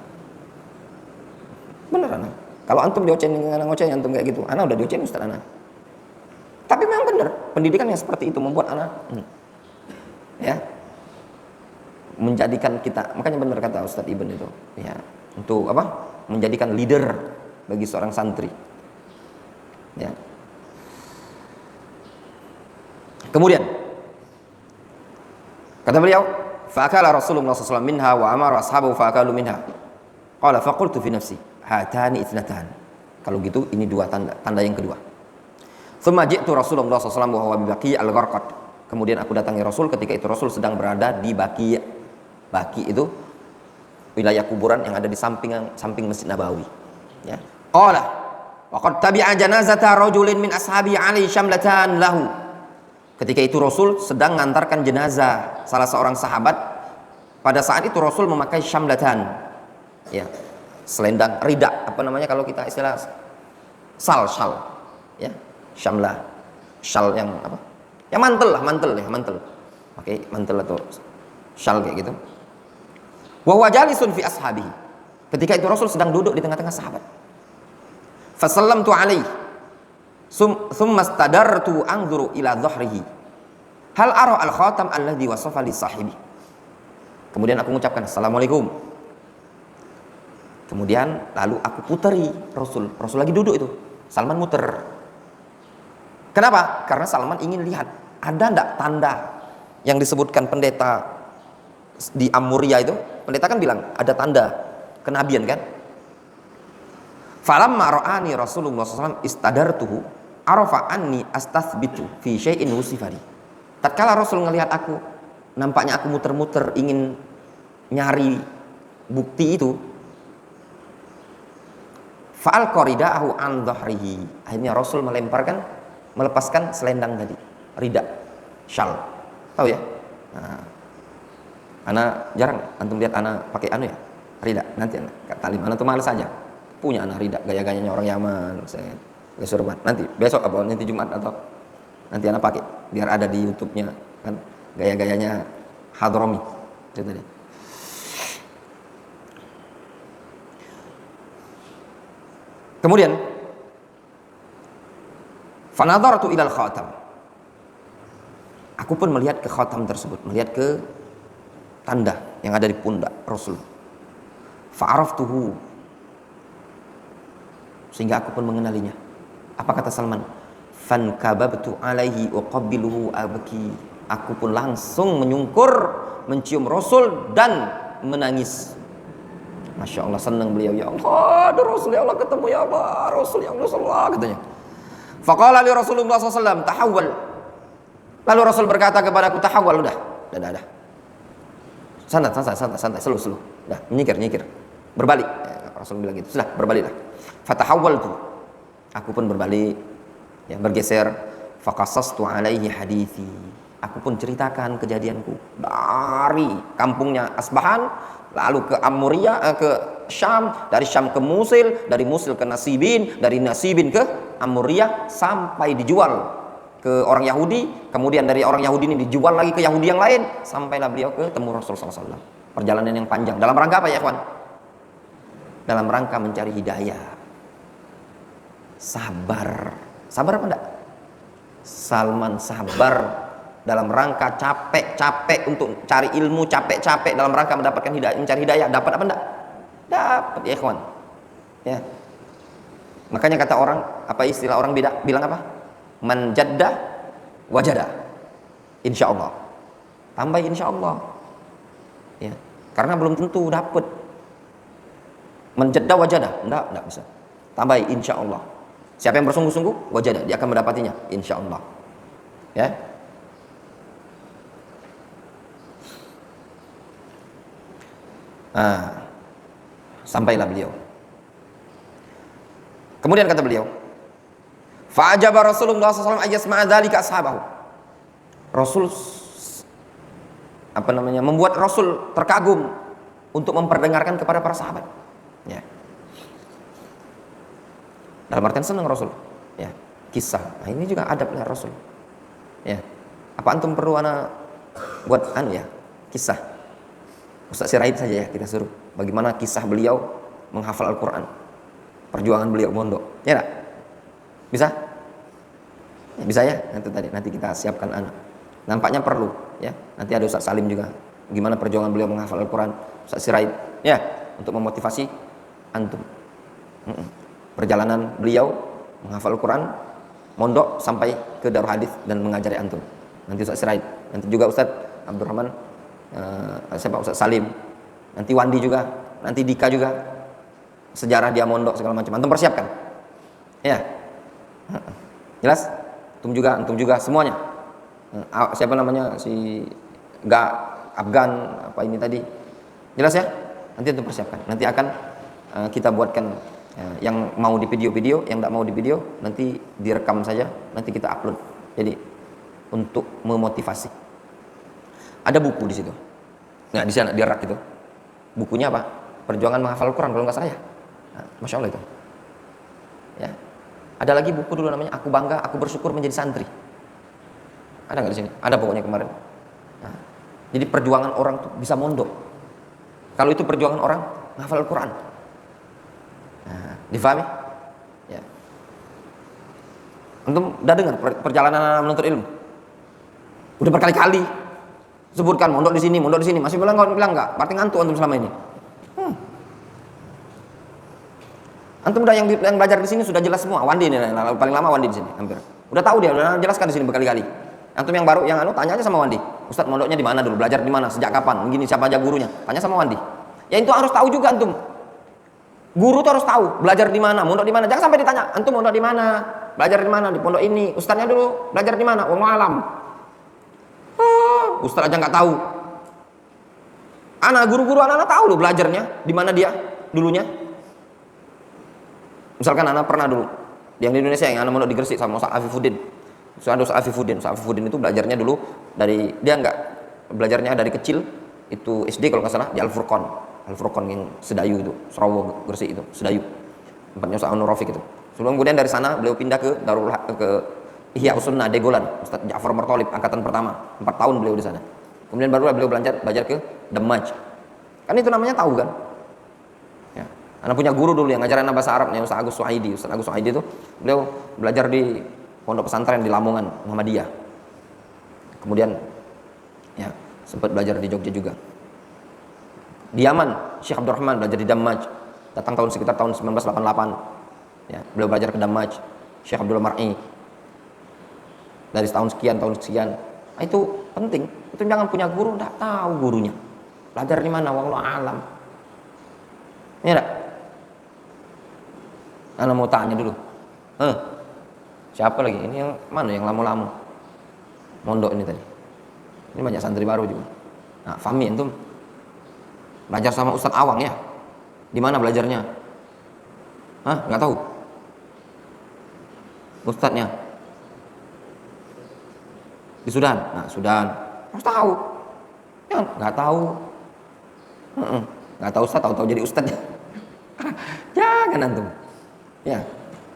Bener anak. Kalau antum diocehin dengan anak ngoceh antum kayak gitu, anak udah diocehin ustaz anak. Tapi memang bener, pendidikan yang seperti itu membuat anak ya menjadikan kita, makanya benar kata Ustadz Ibn itu ya, untuk apa? Menjadikan leader bagi seorang santri ya. Kemudian kata beliau, fa'akala Rasulullah SAW minha wa amara ashabahu fa'akalu minha. Qala faqultu fi nafsi, hatani ithnatan. Kalau gitu ini dua tanda yang kedua. Tsumma ji'tu Rasulullah SAW wa huwa bi Baqi' al-Gharqad. Kemudian aku datangi Rasul ketika itu Rasul sedang berada di Baqi'. Baqi' itu wilayah kuburan yang ada di samping Masjid Nabawi. Ya. Qala wa qad tabi'a janazata rajulin min ashabi ali syamlatan lahu. Ketika itu Rasul sedang mengantarkan jenazah salah seorang sahabat. Pada saat itu Rasul memakai syamlatan. Ya. Selendang, rida, apa namanya kalau kita istilah sal. Ya. Syamlah. Syal yang apa? Ya mantel lah, mantel. pakai mantel atau syal kayak gitu. Wa huwa jalisun fi ashabihi. Ketika itu Rasul sedang duduk di tengah-tengah sahabat. Fasallamtu alaihi. Tsumma stadartu anzuru ila dhahrihi. Hal ara al-khatam alladhi wasafa li sahibi. Kemudian aku mengucapkan assalamualaikum. Kemudian lalu aku puteri Rasul. Rasul lagi duduk itu. Salman muter. Kenapa? Karena Salman ingin lihat ada enggak tanda yang disebutkan pendeta di Amuria itu. Pendeta kan bilang ada tanda kenabian kan. Falamma ra'ani Rasulullah SAW istadartuhu arafa anni astathbitu fi syai'in wusifari. Tatkala Rasul ngelihat aku, nampaknya aku muter-muter ingin nyari bukti itu. Fa'al qarida'ahu an dhahrihi. Akhirnya Rasul melepaskan selendang tadi, rida, syal. Tahu ya? Nah, ana jarang antum lihat ana pakai anu ya, rida. Nanti ana talim ana tuh males saja. Punya ana rida, gaya-gayanya orang Yaman, saya surban. Nanti besok apa nanti Jumat atau nanti ana pakai biar ada di YouTube-nya kan gaya-gayanya Hadrami. Itu tadi. Kemudian fanadhartu ilal khatam. Aku pun melihat ke khatam tersebut, melihat ke tanda yang ada di pundak Rasul. Fa'araftuhu, sehingga aku pun mengenalinya. Apa kata Salman? Fankababtu alaihi uqabbiluhu abki. Aku pun langsung menyungkur, mencium Rasul dan menangis. Masya Allah, senang beliau. Ya Allah, ada Rasul, ya Allah, ketemu ya Allah, Rasul, ya Allah, katanya. Faqala li Rasulullah SAW, tahawwal. Lalu Rasul berkata kepadaku, tahawwal, udah. Santai, slow. Dah, nyikir. Berbalik. Ya, Rasul bilang gitu. Sudah, berbaliklah. Fatahawwaltu. Aku pun berbalik, ya, bergeser. Faqasastu alaihi hadithi. Aku pun ceritakan kejadianku dari kampungnya Asbahan, lalu ke Amuria, ke Syam, dari Syam ke Musil, dari Musil ke Nasibin, dari Nasibin ke Amuria, sampai dijual ke orang Yahudi, kemudian dari orang Yahudi ini dijual lagi ke Yahudi yang lain, sampailah beliau ketemu Rasulullah SAW. Perjalanan yang panjang. Dalam rangka apa ya, kawan? Dalam rangka mencari hidayah. Sabar apa enggak? Salman sabar dalam rangka capek untuk cari ilmu, capek dalam rangka mendapatkan hidayah, mencari hidayah. Dapat apa enggak? Dapat ya, kawan. Ya. Makanya kata orang, apa istilah orang bilang apa? Man jadda wajada. Insyaallah. Tambah insyaallah. Ya. Karena belum tentu dapat. Man jadda wajada. Enggak bisa. Tambah insyaallah. Siapa yang bersungguh-sungguh wajada, dia akan mendapatinya insyaallah. Ya. Sampailah beliau. Kemudian kata beliau, fa'ajaba Rasulullah SAW ayyasma'a dzalika ashabahu. Rasul membuat Rasul terkagum untuk memperdengarkan kepada para sahabat. Ya. Dalam artian senang Rasul. Ya. Kisah. Nah, ini juga adabnya Rasul. Ya. Apa antum perlu ana buat kisah? Ustaz Sirait saja ya kita suruh. Bagaimana kisah beliau menghafal Al-Quran, perjuangan beliau mondok, ya tak? Bisa? Ya, bisa ya. Nanti kita siapkan anak. Nampaknya perlu, ya. Nanti ada Ustaz Salim juga. Gimana perjuangan beliau menghafal Al-Quran, Ustaz Sirait, ya, untuk memotivasi antum. Perjalanan beliau menghafal Al-Quran, mondok sampai ke Darul Hadis dan mengajari antum. Nanti Ustaz Sirait, nanti juga Ustaz Abdurrahman, Ustaz Salim, nanti Wandi juga, nanti Dika juga, sejarah dia mondok segala macam. Antum persiapkan, ya, jelas. Antum juga semuanya. Siapa namanya si Afgan apa ini tadi, jelas ya. Nanti antum persiapkan. Nanti akan kita buatkan yang mau di video, yang tidak mau di video nanti direkam saja, nanti kita upload. Jadi untuk memotivasi. Ada buku di situ. Nah, di sana di rak itu. Bukunya apa? Perjuangan menghafal Al-Quran kalau nggak salah ya. Nah, Masya Allah itu. Ya. Ada lagi buku dulu namanya Aku Bangga, Aku Bersyukur Menjadi Santri. Ada nggak di sini? Ada pokoknya kemarin. Nah, Jadi perjuangan orang tuh bisa mondok. Kalau itu perjuangan orang menghafal Al-Quran. Nah, difahami? Ya. Antum udah dengar perjalanan menuntut ilmu? Udah berkali-kali sebutkan mondok di sini, masih bilang enggak. Berarti ngantuk antum selama ini. Antum udah yang belajar di sini sudah jelas semua. Wandi ini paling lama Wandi di sini hampir. Udah tahu dia, udah jelaskan di sini berkali-kali. Antum yang baru yang tanya aja sama Wandi. Ustadz mondoknya di mana dulu? Belajar di mana? Sejak kapan? Begini siapa aja gurunya? Tanya sama Wandi. Ya itu harus tahu juga antum. Guru tuh harus tahu belajar di mana, mondok di mana. Jangan sampai ditanya, antum mondok di mana? Belajar di mana? Di pondok ini. Ustadznya dulu belajar di mana? Wallahu alam. Ustadz aja nggak tahu. Guru-guru anak tahu loh belajarnya di mana dia dulunya. Misalkan anak pernah dulu yang di Indonesia yang anak mondok di Gresik sama Ustaz Afifuddin. Ustaz Afifuddin itu belajarnya dulu dari dia enggak belajarnya dari kecil itu SD kalau nggak salah di Al-Furqan yang Sedayu itu, Serawo Gresik itu, Sedayu. Tempatnya Ustaz Anur Rafiq itu. Sebelum kemudian dari sana beliau pindah ke Ihya Usunnah Degolan, Ustaz Ja'far Martolib angkatan pertama. 4 tahun beliau di sana. Kemudian baru beliau belajar ke Damaj. Kan itu namanya tahu kan? Ya. Anak punya guru dulu yang ngajarin bahasa Arab nih Ustaz Agus Suhaidi. Ustaz Agus Suhaidi itu beliau belajar di pondok pesantren di Lamongan, Muhammadiyah. Kemudian ya, sempat belajar di Jogja juga. Di Yaman, Syekh Abdurrahman belajar di Damaj. Datang sekitar tahun 1988. Ya, beliau belajar ke Damaj. Syekh Abdul Mar'i. Dari tahun sekian. Nah, itu penting. Itu jangan punya guru enggak tahu gurunya. Belajar di mana wallahu alam. Ya enggak? Ana mau tanya dulu. Siapa lagi? Ini yang mana yang lama-lama? Mondok ini tadi. Ini banyak santri baru juga. Nah, Fahmi antum belajar sama Ustadz Awang ya? Di mana belajarnya? Nggak tahu. Ustadznya di Sudan. Nah, Sudan harus tahu. Ya, nggak tahu. Nggak tahu Ustadz, tahu-tahu jadi Ustadz. Jangan antum. Ya,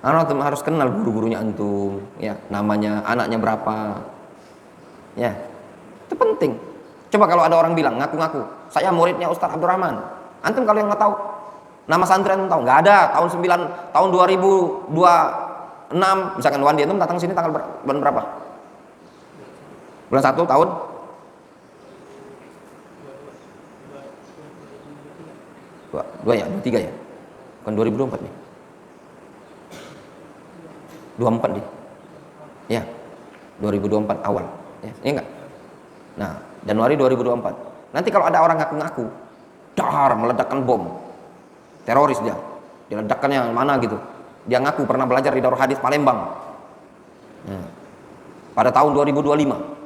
antum harus kenal guru-gurunya antum. Ya, namanya, anaknya berapa. Ya, itu penting. Coba kalau ada orang bilang ngaku-ngaku, saya muridnya Ustadz Abdurrahman. Antum kalau yang nggak tahu, nama santri antum tahu? Nggak ada. Tahun 2026, misalkan Wandi antum datang sini tanggal bulan berapa? Bulan 1 tahun? Dua ya, 23 ya? Bukan 2024 nih. 24 nih. Ya. 2024 awal. Ya, ini enggak? Nah, Januari 2024. Nanti kalau ada orang ngaku-ngaku, meledakkan bom. Teroris dia. Dia ledakkan yang mana gitu. Dia ngaku pernah belajar di Darul Hadis Palembang. Pada tahun 2025.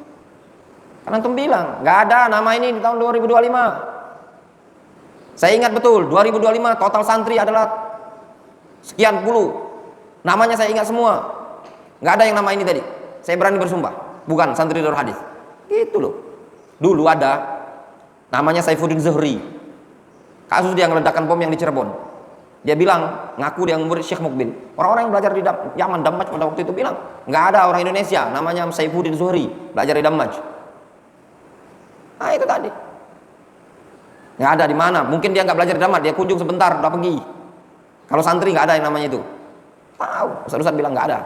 Karena antum bilang, nggak ada nama ini di tahun 2025. Saya ingat betul, 2025 total santri adalah sekian puluh. Namanya saya ingat semua. Nggak ada yang nama ini tadi. Saya berani bersumpah, bukan santri Darul Hadis. Gitu loh. Dulu ada, namanya Saifuddin Zuhri. Kasus dia ngeledakkan bom yang di Cirebon. Dia bilang, ngaku dia murid Syekh Mukbil. Orang-orang yang belajar di Yaman, Damaj pada waktu itu bilang, nggak ada orang Indonesia, namanya Saifuddin Zuhri, belajar di Damaj. Nah itu tadi. Nggak ada di mana. Mungkin dia nggak belajar di Damaj, dia kunjung sebentar, udah pergi. Kalau santri nggak ada yang namanya itu. Tahu, Ustaz bilang nggak ada.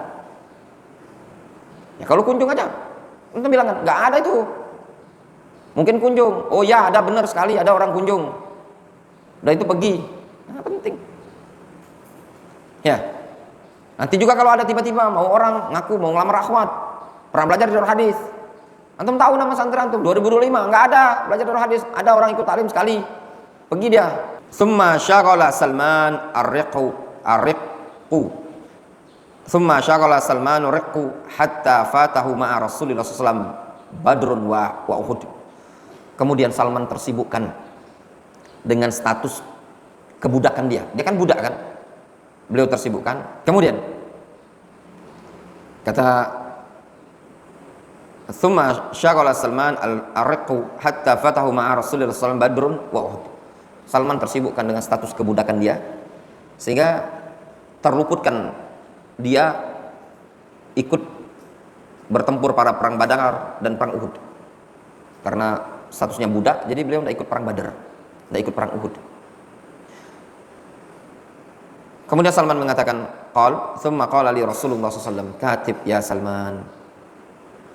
Ya kalau kunjung aja, itu bilang nggak ada itu. Mungkin kunjung. Oh ya, ada benar sekali, ada orang kunjung. Udah itu pergi. Nah, penting. Ya. Nanti juga kalau ada tiba-tiba mau orang ngaku mau ngelamar akhwat, pernah belajar di Darul Hadis. Antum tahu nama santri antum 2025 nggak ada belajar Darul Hadis, ada orang ikut talim sekali. Pergi dia. Tsumma syaghala Salman ar-riqu. Tsumma syaghala Salman ar-riqu hatta fatahu ma'a Rasulillah sallallahu alaihi wasallam Badrun wa Uhud. Kemudian Salman tersibukkan dengan status kebudakan dia. Dia kan budak kan? Beliau tersibukkan. Kemudian kata Tsumma syaghala Salman al-riqu hatta fatahu ma'a Rasulillah sallallahu alaihi wasallam Badrun wa Uhud. Salman tersibukkan dengan status kebudakan dia sehingga terluputkan dia ikut bertempur pada perang Badar dan perang Uhud. Karena statusnya budak, jadi beliau tidak ikut perang Badar, tidak ikut perang Uhud. Kemudian Salman mengatakan, thumma qala li Rasulullah SAW, katib ya Salman.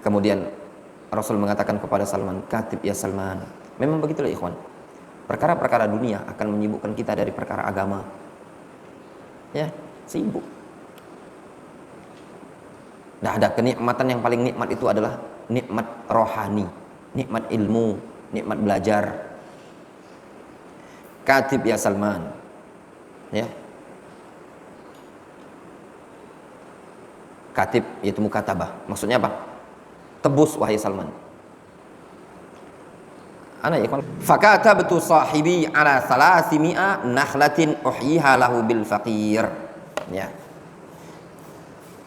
Kemudian Rasul mengatakan kepada Salman, katib ya Salman. Memang begitulah ikhwan, perkara-perkara dunia akan menyibukkan kita dari perkara agama. Ya, sibuk. Nah, ada kenikmatan yang paling nikmat itu adalah nikmat rohani, nikmat ilmu, nikmat belajar. Katib ya Salman. Ya. Katib yaitu mukatabah. Maksudnya apa? Tebus wahai Salman. Ana ya ikhwan. Fakatabtu sahibi ala 300 nakhlatin uhyiha lahu bil faqir. Ya.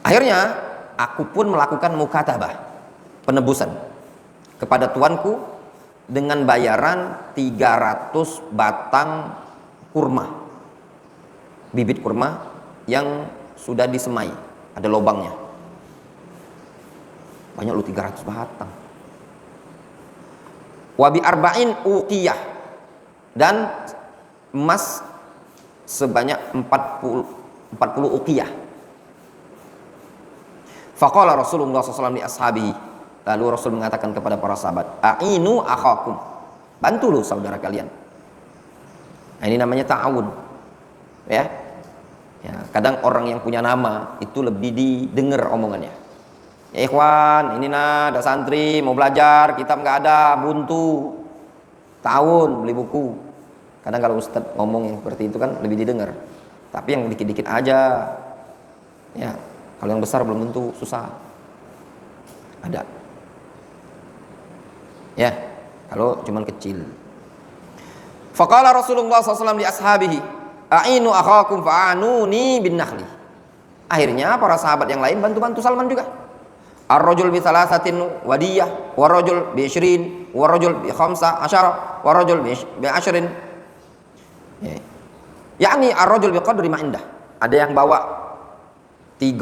Akhirnya aku pun melakukan mukatabah, penebusan kepada tuanku dengan bayaran 300 batang kurma, bibit kurma yang sudah disemai, ada lubangnya. Banyak lu 300 batang. Wabi arba'in uqiyah, dan emas sebanyak 40 uqiyah. Faqala Rasulullah SAW li ashabihi, lalu Rasul mengatakan kepada para sahabat, a'inu akhakum, bantu lu saudara kalian. Nah, ini namanya ta'awun. Ya. Kadang orang yang punya nama itu lebih didengar omongannya. Ya ikhwan, ini ada santri mau belajar, kitab nggak ada, buntu, tahun beli buku. Kadang kalau ustadz ngomong yang seperti itu kan lebih didengar. Tapi yang dikit-dikit aja, ya kalau yang besar belum tentu, susah. Ada. Ya, kalau cuman kecil. Faqala Rasulullah SAW li ashabihi, a'inu akhakum fa'anuni bin nakhli. Akhirnya para sahabat yang lain bantu-bantu Salman juga. Ar-rajul bi thalathatin wadiyah, wa rajul bi 20, wa rajul bi 15, wa rajul bi 10. Yakni ar-rajul bi qadri ma indah. Ada yang bawa 30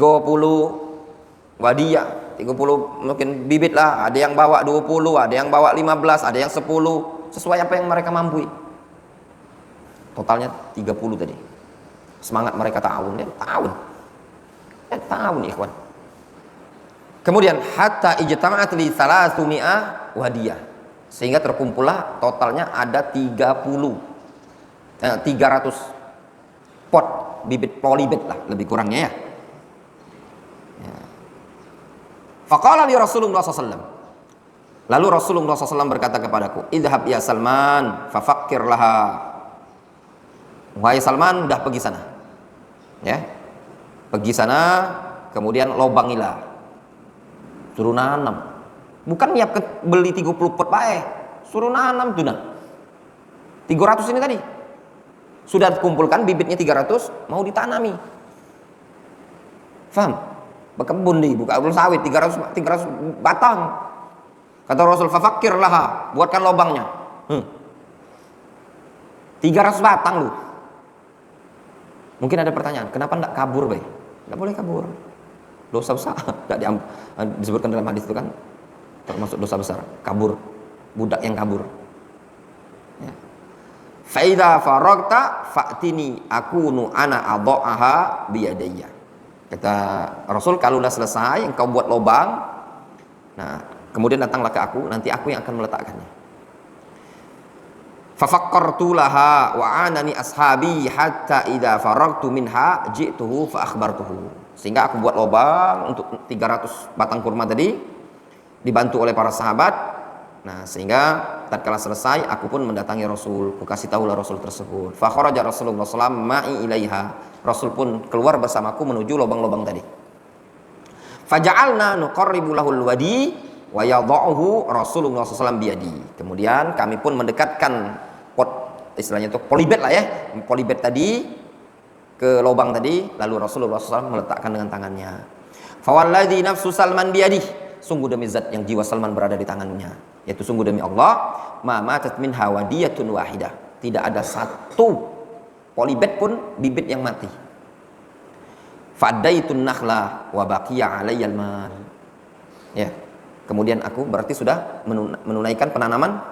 wadiyah, 30 mungkin bibit lah, ada yang bawa 20, ada yang bawa 15, ada yang 10, sesuai apa yang mereka mampu. Totalnya 30 tadi. Semangat mereka ta'awun, ya ta'awun. Ya ta'awun ikhwan. Kemudian hatta ijtama'at li 300 wadiyah, sehingga terkumpullah totalnya ada 300 pot bibit polybit lah lebih kurangnya ya. Faqala li Rasulullah SAW, lalu Rasulullah SAW berkata kepadaku, idhab ya Salman fafakkir laha. Wahai Salman, dah pergi sana. Ya. Pergi sana, kemudian lobangilah. Suruh nanam. Bukan nyiap beli 30 pot bae. Suruh nanam tuh nah. 300 ini tadi. Sudah kumpulkan bibitnya 300, mau ditanami. Faham? Berkebun di buka sawit 300 batang. Kata Rasul, fafakkir laha, buatkan lubangnya. 300 batang lu. Mungkin ada pertanyaan, kenapa enggak kabur, Bay? Enggak boleh kabur. Dosa besar. Enggak disebutkan dalam hadis itu kan termasuk dosa besar, kabur. Budak yang kabur. Ya. Fa idza faragta fa'tini akunu ana adha'aha biyadayya. Kata Rasul, kalau sudah selesai engkau buat lubang, nah kemudian datanglah ke aku, nanti aku yang akan meletakkannya. Fafakkartu laha wa anani ashabi hatta idza faragtu minha ji'tuhu fa akhbartuhu. Sehingga aku buat lubang untuk 300 batang kurma tadi, dibantu oleh para sahabat. Nah, sehingga tatkala selesai aku pun mendatangi Rasul, ku kasih tahulah Rasul tersebut. Fa kharaja Rasulullah sallallahu ma'i ilaiha. Rasul pun keluar bersamaku menuju lubang-lubang tadi. Faja'alna nuqarribu lahul wadi wa yadha'uhu Rasulullah SAW biyadi. Kemudian kami pun mendekatkan pot, istilahnya itu polybag lah ya, polybag tadi ke lubang tadi, lalu Rasulullah SAW meletakkan dengan tangannya. Fawalladzi nafsu Salman biyadi, sungguh demi zat yang jiwa Salman berada di tangannya, yaitu sungguh demi Allah, ma matat min hawadiyatun wahidah, tidak ada satu polybag pun bibit yang mati. Fadaitun nakhla wa baqiya alayyal mal. Ya. Kemudian aku berarti sudah menunaikan penanaman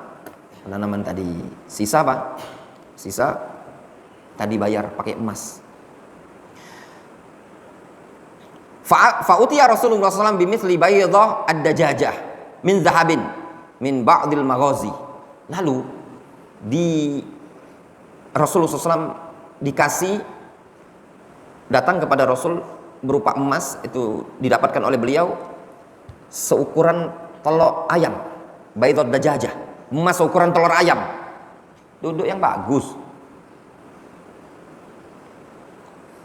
penanaman tadi. Sisa apa? Sisa tadi bayar pakai emas. Fa'utiya Rasulullah SAW bimithli baydah ad-dajajah min zahabin min ba'dil maghazi. Lalu di Rasulullah SAW dikasih, datang kepada Rasul berupa emas, itu didapatkan oleh beliau seukuran telur ayam, baydah dajajah, emas seukuran telur ayam, duduk yang bagus.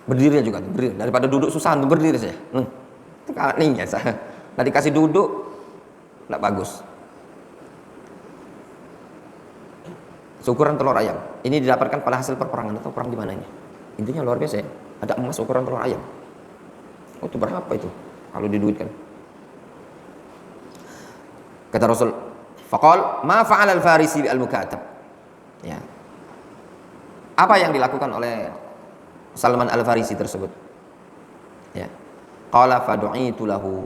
Berdiri juga, berdiri, daripada duduk susah untuk berdiri saja. Nih ya, nah dikasih duduk nggak bagus. Seukuran telur ayam. Ini didapatkan pada hasil perperangan atau perang di mana ini? Intinya luar biasa ya. Ada emas ukuran telur ayam. Oh, itu berapa itu kalau diduitkan? Kata Rasul, faqal ma fa'ala al-farisi bi al-mukatab. Ya. Apa yang dilakukan oleh Salman al-Farisi tersebut? Ya. Qala fadu'itu lahu.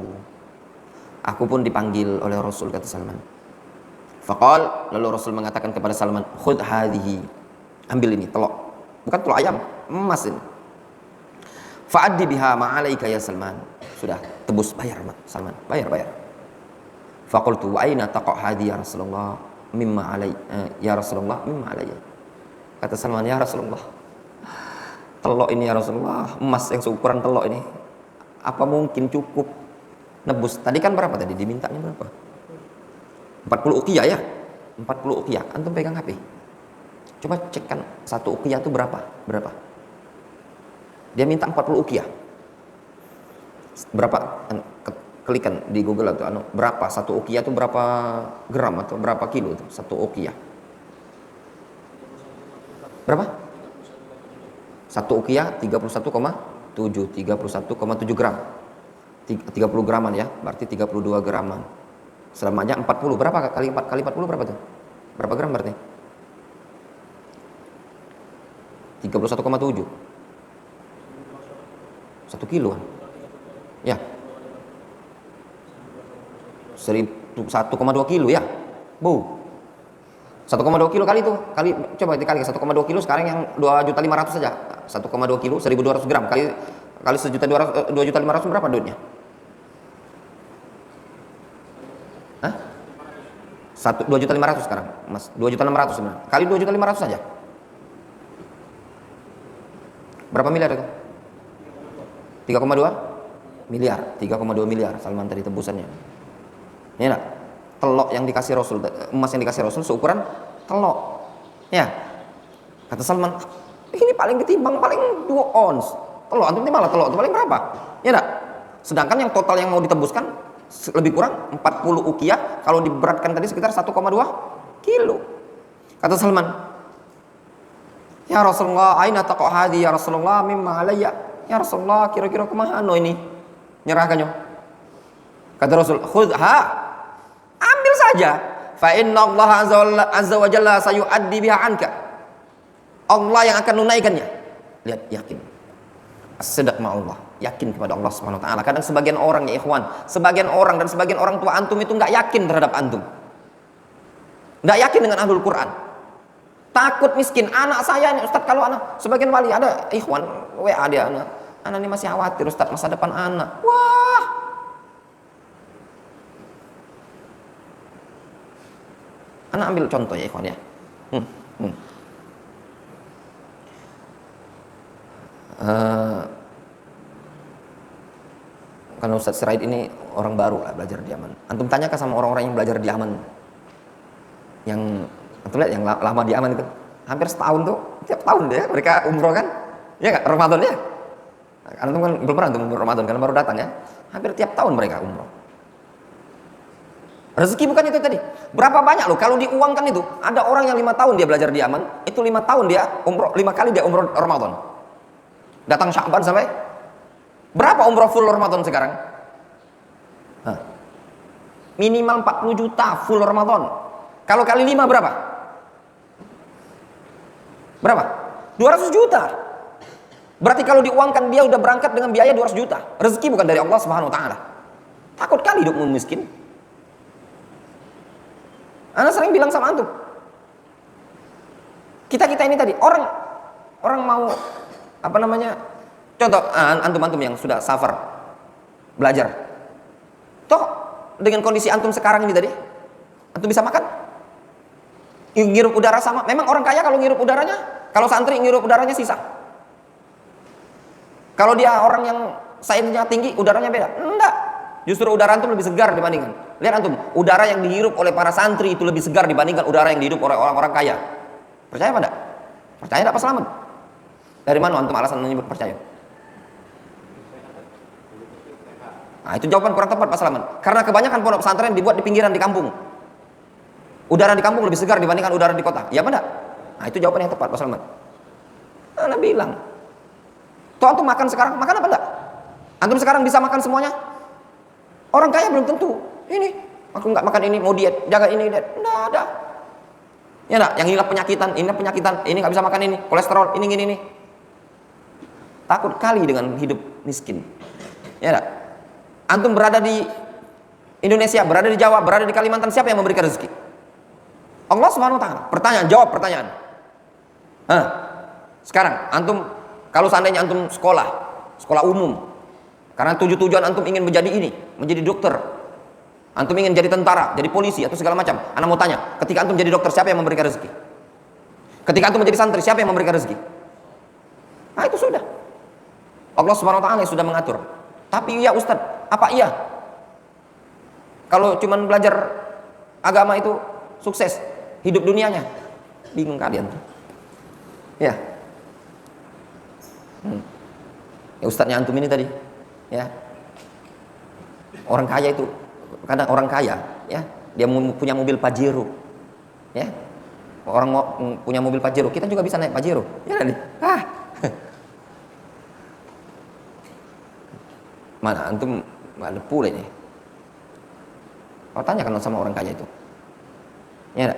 Aku pun dipanggil oleh Rasul, kata Salman. Faqal, lalu Rasul mengatakan kepada Salman, khudh hadhihi. Ambil ini telur. Bukan telur ayam, emas ini. Fa'addi biha ma'alaika ya Salman. Sudah, tebus, bayar Salman. Bayar. Faqultu wa aina taqa hadhi ya Rasulullah mimma alai ya Rasulullah mimma alayya. Kata Salman, ya Rasulullah, telok ini ya Rasulullah, emas yang seukuran telok ini, apa mungkin cukup nebus? Tadi kan berapa tadi? Dimintanya berapa? 40 uqiyah ya? 40 uqiyah. Antum pegang HP. Coba cekkan satu uqiyah itu berapa? Berapa? Dia minta 40 uqiyah. Berapa? Klikkan di Google atau berapa satu uqiyah itu, berapa gram atau berapa kilo itu satu uqiyah? Berapa? Satu uqiyah 31,7 gram. 30 graman ya, berarti 32 graman. Selamanya 40. Berapa kali 4 kali 40 berapa tuh? Berapa gram berarti? 31,7. 1 kilo. Ya. 1,2 kilo ya. Bu. 1,2 kilo kali itu, kali coba dikali 1,2 kilo sekarang yang 2.500.000 saja. 1,2 kilo 1.200 gram kali 2.500.000 berapa duitnya? Hah? 2.500.000 sekarang, Mas. 2.600.000 sebenarnya. Kali 2.500.000 saja. Berapa miliar itu? 3,2 miliar. 3,2 miliar Salman tadi tebusannya. Ini enggak? Telok yang dikasih Rasul, emas yang dikasih Rasul seukuran telok. Ya. Kata Salman, ini paling ketimbang paling 2 ons. Telok antum malah telok itu paling berapa? Ya enggak? Sedangkan yang total yang mau ditebuskan lebih kurang 40 uqiyah, kalau diberatkan tadi sekitar 1,2 kilo. Kata Salman, ya Rasulullah, aina taqa hadi ya Rasulullah mimma alayya. Ya Rasulullah, kira-kira kemana ini? Nyerahkannya. Kata Rasul, khudha, ambil saja. Fa inna Allah azza wa jalla sayu'addi biha anka. Allah yang akan menunaikannya. Lihat, yakin. As-sidq ma'allah, yakin kepada Allah Subhanahu wa taala. Kadang sebagian orang ya ikhwan, sebagian orang dan sebagian orang tua antum itu enggak yakin terhadap antum. Enggak yakin dengan ahlul Quran. Takut miskin. Anak saya ini Ustaz, kalau anak sebagian wali ada ikhwan WA dia, anak ini masih khawatir Ustaz masa depan anak. Wah. Anak ambil contoh ya ikhwan ya. Karena Ustaz Siraid ini orang baru lah belajar di Yaman. Antum tanyakan sama orang-orang yang belajar di Yaman, yang antum lihat yang lama di Yaman itu, hampir setahun tuh, tiap tahun deh mereka umroh kan, ya nggak, Ramadan ya. Antum kan belum pernah antum Ramadan karena baru datang ya. Hampir tiap tahun mereka umroh. Rezeki bukan itu tadi. Berapa banyak loh kalau diuangkan itu. Ada orang yang 5 tahun dia belajar di Yaman, itu 5 tahun dia umroh, 5 kali dia umroh Ramadan. Datang Sya'ban sampai berapa umroh full Ramadan sekarang? Minimal 40 juta full Ramadan. Kalau kali 5 berapa? Berapa? 200 juta. Berarti kalau diuangkan dia udah berangkat dengan biaya 200 juta. Rezeki bukan dari Allah Subhanahu wa taala. Takut kali hidupmu miskin. Ana sering bilang sama antum, Kita ini tadi orang mau apa namanya? Contoh antum yang sudah safar belajar. Toh dengan kondisi antum sekarang ini tadi, antum bisa makan? Ngirup udara sama. Memang orang kaya kalau ngirup udaranya, kalau santri ngirup udaranya sisa. Kalau dia orang yang sainsnya tinggi, udaranya beda. Enggak. Justru udara antum lebih segar dibandingkan. Lihat antum, udara yang dihirup oleh para santri itu lebih segar dibandingkan udara yang dihirup oleh orang-orang kaya. Percaya apa enggak? Percaya enggak Pak Slamet? Dari mana antum alasan menyebut percaya? Nah, itu jawaban kurang tepat Pak Slamet. Karena kebanyakan pondok pesantren dibuat di pinggiran di kampung. Udara di kampung lebih segar dibandingkan udara di kota. Iya apa enggak? Nah, itu jawaban yang tepat Pak Slamet. Ana bilang, toh antum makan sekarang, makan apa enggak? Antum sekarang bisa makan semuanya? Orang kaya belum tentu. Ini, aku nggak makan ini, mau diet, jaga ini, diet. Nggak ada. Ya enggak? Yang ini penyakitan, ini nggak bisa makan ini, kolesterol, ini, gini, ini. Takut kali dengan hidup miskin. Ya enggak? Antum berada di Indonesia, berada di Jawa, berada di Kalimantan, siapa yang memberikan rezeki? Allah Subhanahu wa taala. Pertanyaan, jawab pertanyaan. Sekarang antum kalau seandainya antum sekolah umum, karena tujuan antum ingin menjadi dokter, antum ingin jadi tentara, jadi polisi atau segala macam. Anak mau tanya, ketika antum jadi dokter siapa yang memberikan rezeki? Ketika antum menjadi santri siapa yang memberikan rezeki? Nah itu sudah. Allah Subhanahu wa taala yang sudah mengatur. Tapi ya Ustadz, apa iya? Kalau cuman belajar agama itu sukses hidup dunianya? Bingung kalian. Ya. Ya Ustadznya antum ini tadi, ya. Orang kaya itu, kadang orang kaya, ya, dia punya mobil Pajero, ya. Orang punya mobil Pajero, kita juga bisa naik Pajero, ya tadi. Mana antum ada pula ini? Kau tanyakan sama orang kaya itu, ya.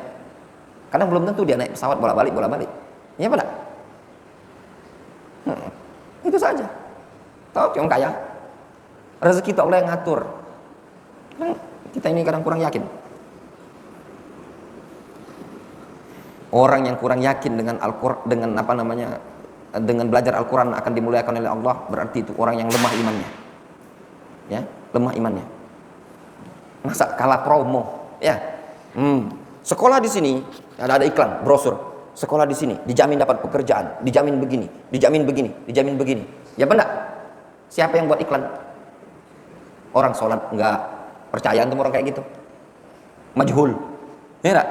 Kadang belum tentu dia naik pesawat bolak-balik, ya pada. Itu saja. Tahu yang kaya, rezeki itu Allah yang ngatur. Kita ini kadang kurang yakin. Orang yang kurang yakin dengan dengan belajar Al-Quran akan dimuliakan oleh Allah, berarti itu orang yang lemah imannya. Ya, lemah imannya. Masa kalah promo, ya. Sekolah di sini ada iklan, brosur. Sekolah di sini dijamin dapat pekerjaan, dijamin begini, dijamin begini, dijamin begini. Ya benar. Siapa yang buat iklan? Orang sholat enggak percaya antum orang kayak gitu. Majhul. Ya enggak?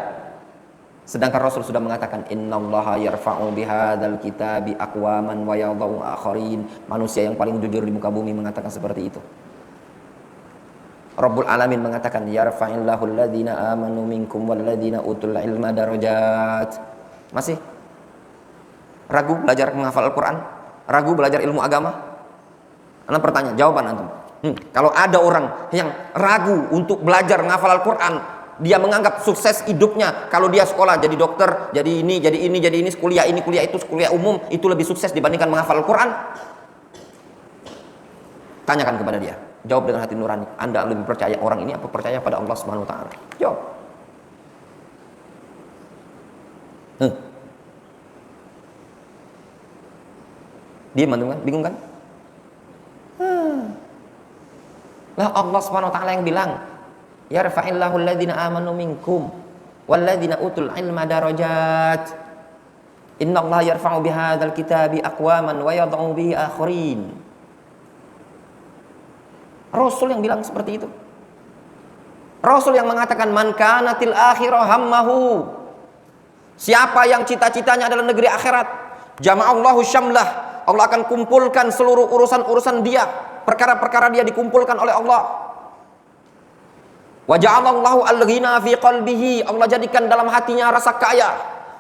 Sedangkan Rasul sudah mengatakan innallaha yarfa'u bihadzal kitabi aqwaman wa yadh'u akharin. Manusia yang paling jujur di muka bumi mengatakan seperti itu. Rabbul Alamin mengatakan yarfa'illahu alladhina amanu minkum walladhina utul ilma darajat. Masih ragu belajar menghafal Al-Quran? Ragu belajar ilmu agama? Ana pertanyaan, jawaban antum. Kalau ada orang yang ragu untuk belajar menghafal Al-Quran, dia menganggap sukses hidupnya kalau dia sekolah jadi dokter, jadi ini, kuliah ini, kuliah itu, kuliah umum itu lebih sukses dibandingkan menghafal Al-Quran. Tanyakan kepada dia. Jawab dengan hati nurani. Anda lebih percaya orang ini apa percaya pada Allah Subhanahu wa taala? Jawab. Dia bingung kan? Lah Allah Subhanahu wa taala yang bilang, yarfa'illahu alladhina amanu minkum walladhina utul ilma darajat. Innallaha yarfa'u bihadzal kitabi aqwaman wa yad'u bihi akharin. Rasul yang bilang seperti itu. Rasul yang mengatakan man kanatil akhirah hammahu. Siapa yang cita-citanya adalah negeri akhirat, jama'allahu syamlah, Allah akan kumpulkan seluruh urusan-urusan dia, perkara-perkara dia dikumpulkan oleh Allah. Wa ja'alallahu al-ghina fi qalbihi, Allah jadikan dalam hatinya rasa kaya.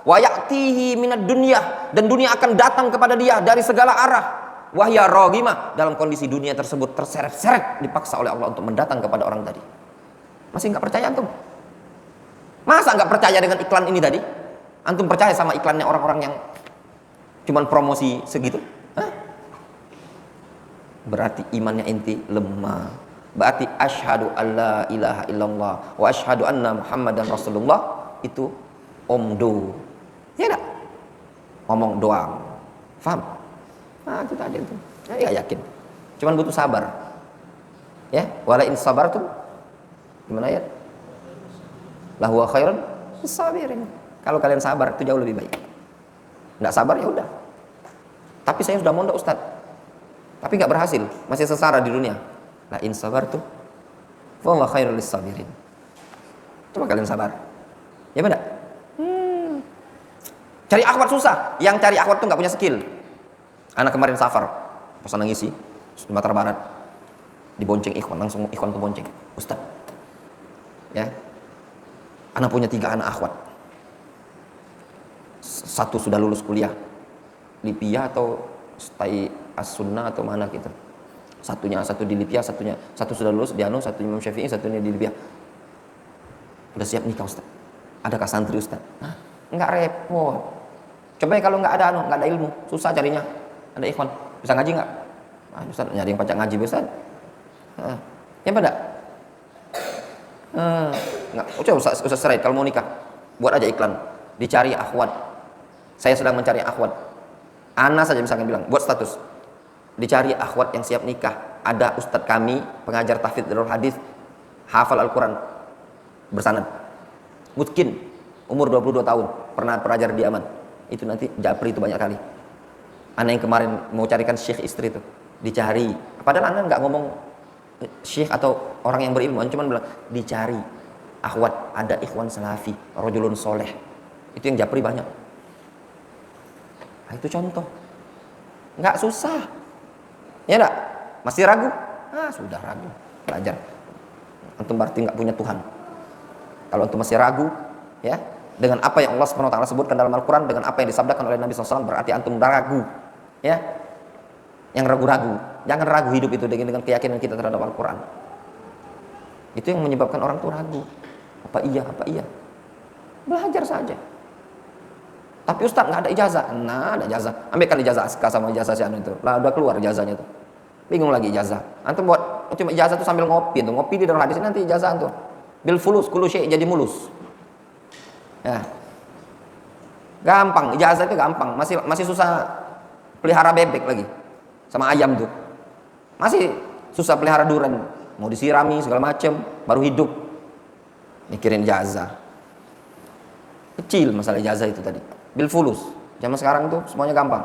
Wa ya'tihi minad dunya, dan dunia akan datang kepada dia dari segala arah. Wa hiya raghimah, dalam kondisi dunia tersebut terseret-seret dipaksa oleh Allah untuk mendatang kepada orang tadi. Masih enggak percaya antum? Masa enggak percaya dengan iklan ini tadi? Antum percaya sama iklannya orang-orang yang cuman promosi segitu? Berarti imannya inti lemah. Berarti asyhadu alla ilaha illallah wa asyhadu anna muhammadan rasulullah itu omdo. Ya enggak? ngomong doang. Faham? Nah, itu tadi itu. Saya nggak yakin. Cuman butuh sabar. Ya, wala in sabartum, gimana ya? Lahu khairun sabirin. Kalau kalian sabar itu jauh lebih baik. Nggak sabar ya udah. Tapi saya sudah mondok Ustaz. Tapi nggak berhasil, masih sengsara di dunia. La in sabartum fa huwa khairul sabirin. Coba kalian sabar. Ya benar? Cari akhwat susah. Yang cari akhwat tuh nggak punya skill. Anak kemarin safar, pas ngisi Sumatera Barat, dibonceng ikhwan, langsung ikhwan ke bonceng. Ustaz, ya, anak punya 3 anak akhwat. Satu sudah lulus kuliah Lipia atau Stai As-Sunnah atau mana gitu. Satu di Lipia, satu sudah lulus di Anu, satu Imam Syafi'i, satunya di Lipia. Udah siap nikah Ustaz. Adakah santri Ustaz? Hah? Enggak repot. Coba ya kalau nggak ada ilmu, susah carinya. Ada ikhwan, bisa ngaji nggak? Ah, Ustaz nyari yang pacak ngaji Ustaz. Ya pada? Nggak. Coba Ustaz Serai kalau mau nikah, buat aja iklan. Dicari akhwat. Saya sedang mencari akhwat. Ana saja misalkan bilang, buat status. Dicari akhwat yang siap nikah. Ada Ustadz kami, pengajar tahfidz darul hadis, hafal Al-Quran, bersanad. Mungkin umur 22 tahun, pernah belajar di Yaman. Itu nanti japri itu banyak kali. Ana yang kemarin mau carikan syekh istri itu, dicari. Padahal Ana nggak ngomong syekh atau orang yang berilmu, cuma bilang dicari akhwat, ada ikhwan salafi, rajulun soleh. Itu yang japri banyak. Nah, itu contoh. Nggak susah. Ya enggak? Masih ragu? Sudah ragu. Belajar. Antum berarti nggak punya Tuhan. Kalau antum masih ragu, ya, dengan apa yang Allah SWT sebutkan dalam Al-Quran, dengan apa yang disabdakan oleh Nabi SAW, berarti antum ragu. Ya, yang ragu-ragu. Jangan ragu hidup itu dengan keyakinan kita terhadap Al-Quran. Itu yang menyebabkan orang itu ragu. Apa iya? Belajar saja. Tapi Ustaz nggak ada ijazah. Nah, ada ijazah. Ambilkan ijazah SK sama ijazah si anu itu. Lah udah keluar ijazahnya tuh. Bingung lagi ijazah. Antum buat cuma ijazah tuh sambil ngopi tuh. Ngopi di dalam hadis nanti ijazah antum. Bil fulus kullu syai' jadi mulus. Ya. Gampang, ijazah itu gampang. Masih susah pelihara bebek lagi. Sama ayam tuh. Masih susah pelihara duren. Mau disirami segala macam baru hidup. Mikirin ijazah. Kecil masalah ijazah itu tadi. Bil fulus. Zaman sekarang tuh semuanya gampang.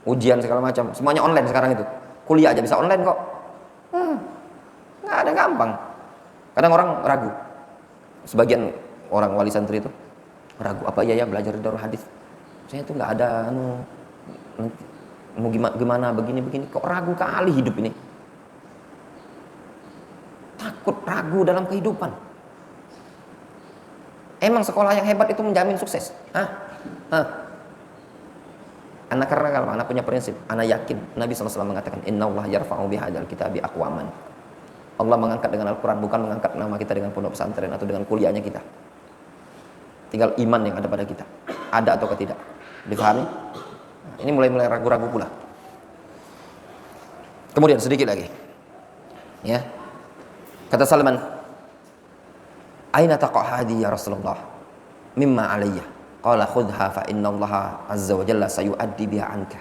Ujian segala macam, semuanya online sekarang itu. Kuliah aja bisa online kok. Nggak ada gampang. Kadang orang ragu. Sebagian orang wali santri itu ragu, apa iya ya belajar di darul hadis? Saya tuh nggak ada mau gimana begini kok ragu kali hidup ini. Takut ragu dalam kehidupan. Emang sekolah yang hebat itu menjamin sukses? Anak karena kalau anak punya prinsip, anak yakin Nabi SAW mengatakan innallaha yarfa'u bihadzal kitabi aqwaman. Allah mengangkat dengan Al-Quran, bukan mengangkat nama kita dengan pondok pesantren atau dengan kuliahnya kita. Tinggal iman yang ada pada kita, ada atau tidak. Difahami? Ini mulai ragu-ragu pula. Kemudian sedikit lagi, ya, kata Salman, aina taqa hadi ya Rasulullah mimma alayya. Qala khudha fa innallaha azza wa jalla sayuaddi biha anka.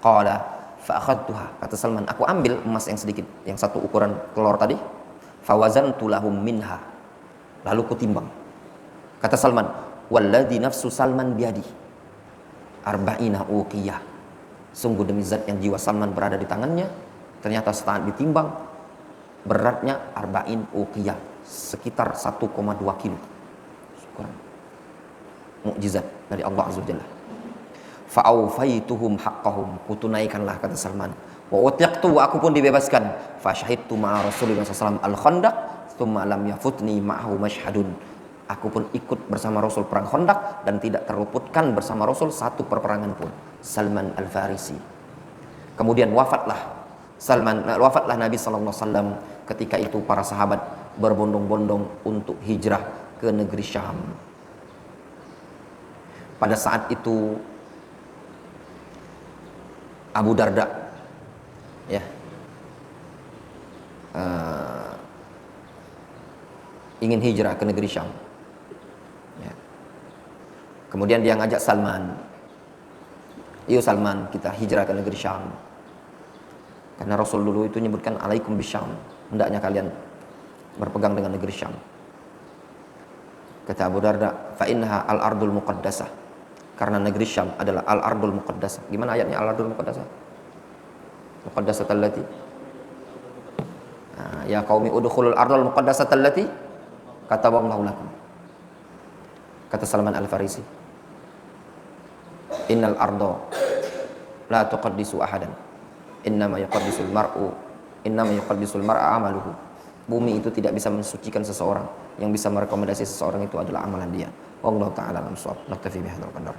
Qala fa akhadtuha. Kata Salman, aku ambil emas yang sedikit, yang satu ukuran telur tadi, fa wazantu lahum minha. Lalu kutimbang. Kata Salman, walladzi nafsu Salman biadi arba'ina uqiyah. Sungguh demi zat yang jiwa Salman berada di tangannya, ternyata setelah ditimbang beratnya arba'in uqiyah, sekitar 1,2 kilo. Syukur. Mukjizat dari Allah Azza wa Jalla. Fa'aufaituhum haqqahum, kutunaikanlah, kata Salman. Wa utiqtu, aku pun dibebaskan. Fa syahidtu ma'a Rasulullah sallallahu al-Khandaq, tsumma lam yafutni ma'ahu mashhadun. Aku pun ikut bersama Rasul perang Khandaq dan tidak terluputkan bersama Rasul satu perperangan pun. Salman Al-Farisi. Kemudian wafatlah Nabi sallallahu alaihi wasallam. Ketika itu para sahabat berbondong-bondong untuk hijrah ke negeri Syam. Pada saat itu Abu Darda, ya, ingin hijrah ke negeri Syam. Ya. Kemudian dia ngajak Salman. Iyo Salman, kita hijrah ke negeri Syam. Karena Rasul dulu itu menyebutkan alaikum bisyam, hendaknya kalian berpegang dengan negeri Syam. Kata Abu Darda, fa innaha al-ardul muqaddasah. Karena negeri Syam adalah al-ardul muqaddasah. Gimana ayatnya al-ardul muqaddasah? Muqaddasat allati. Ya qaumi udkhulul ardul muqaddasat allati kataballahu lakum. Kata Salman Al-Farisi, innal ardo la tuqaddisu ahadan. Innama yuqaddisul mar'a amaluhu. Bumi itu tidak bisa mensucikan seseorang. Yang bisa merekomendasi seseorang itu adalah amalan dia. Wallahu ta'ala a'lam bissawab. Naktafi bihadzal qadar.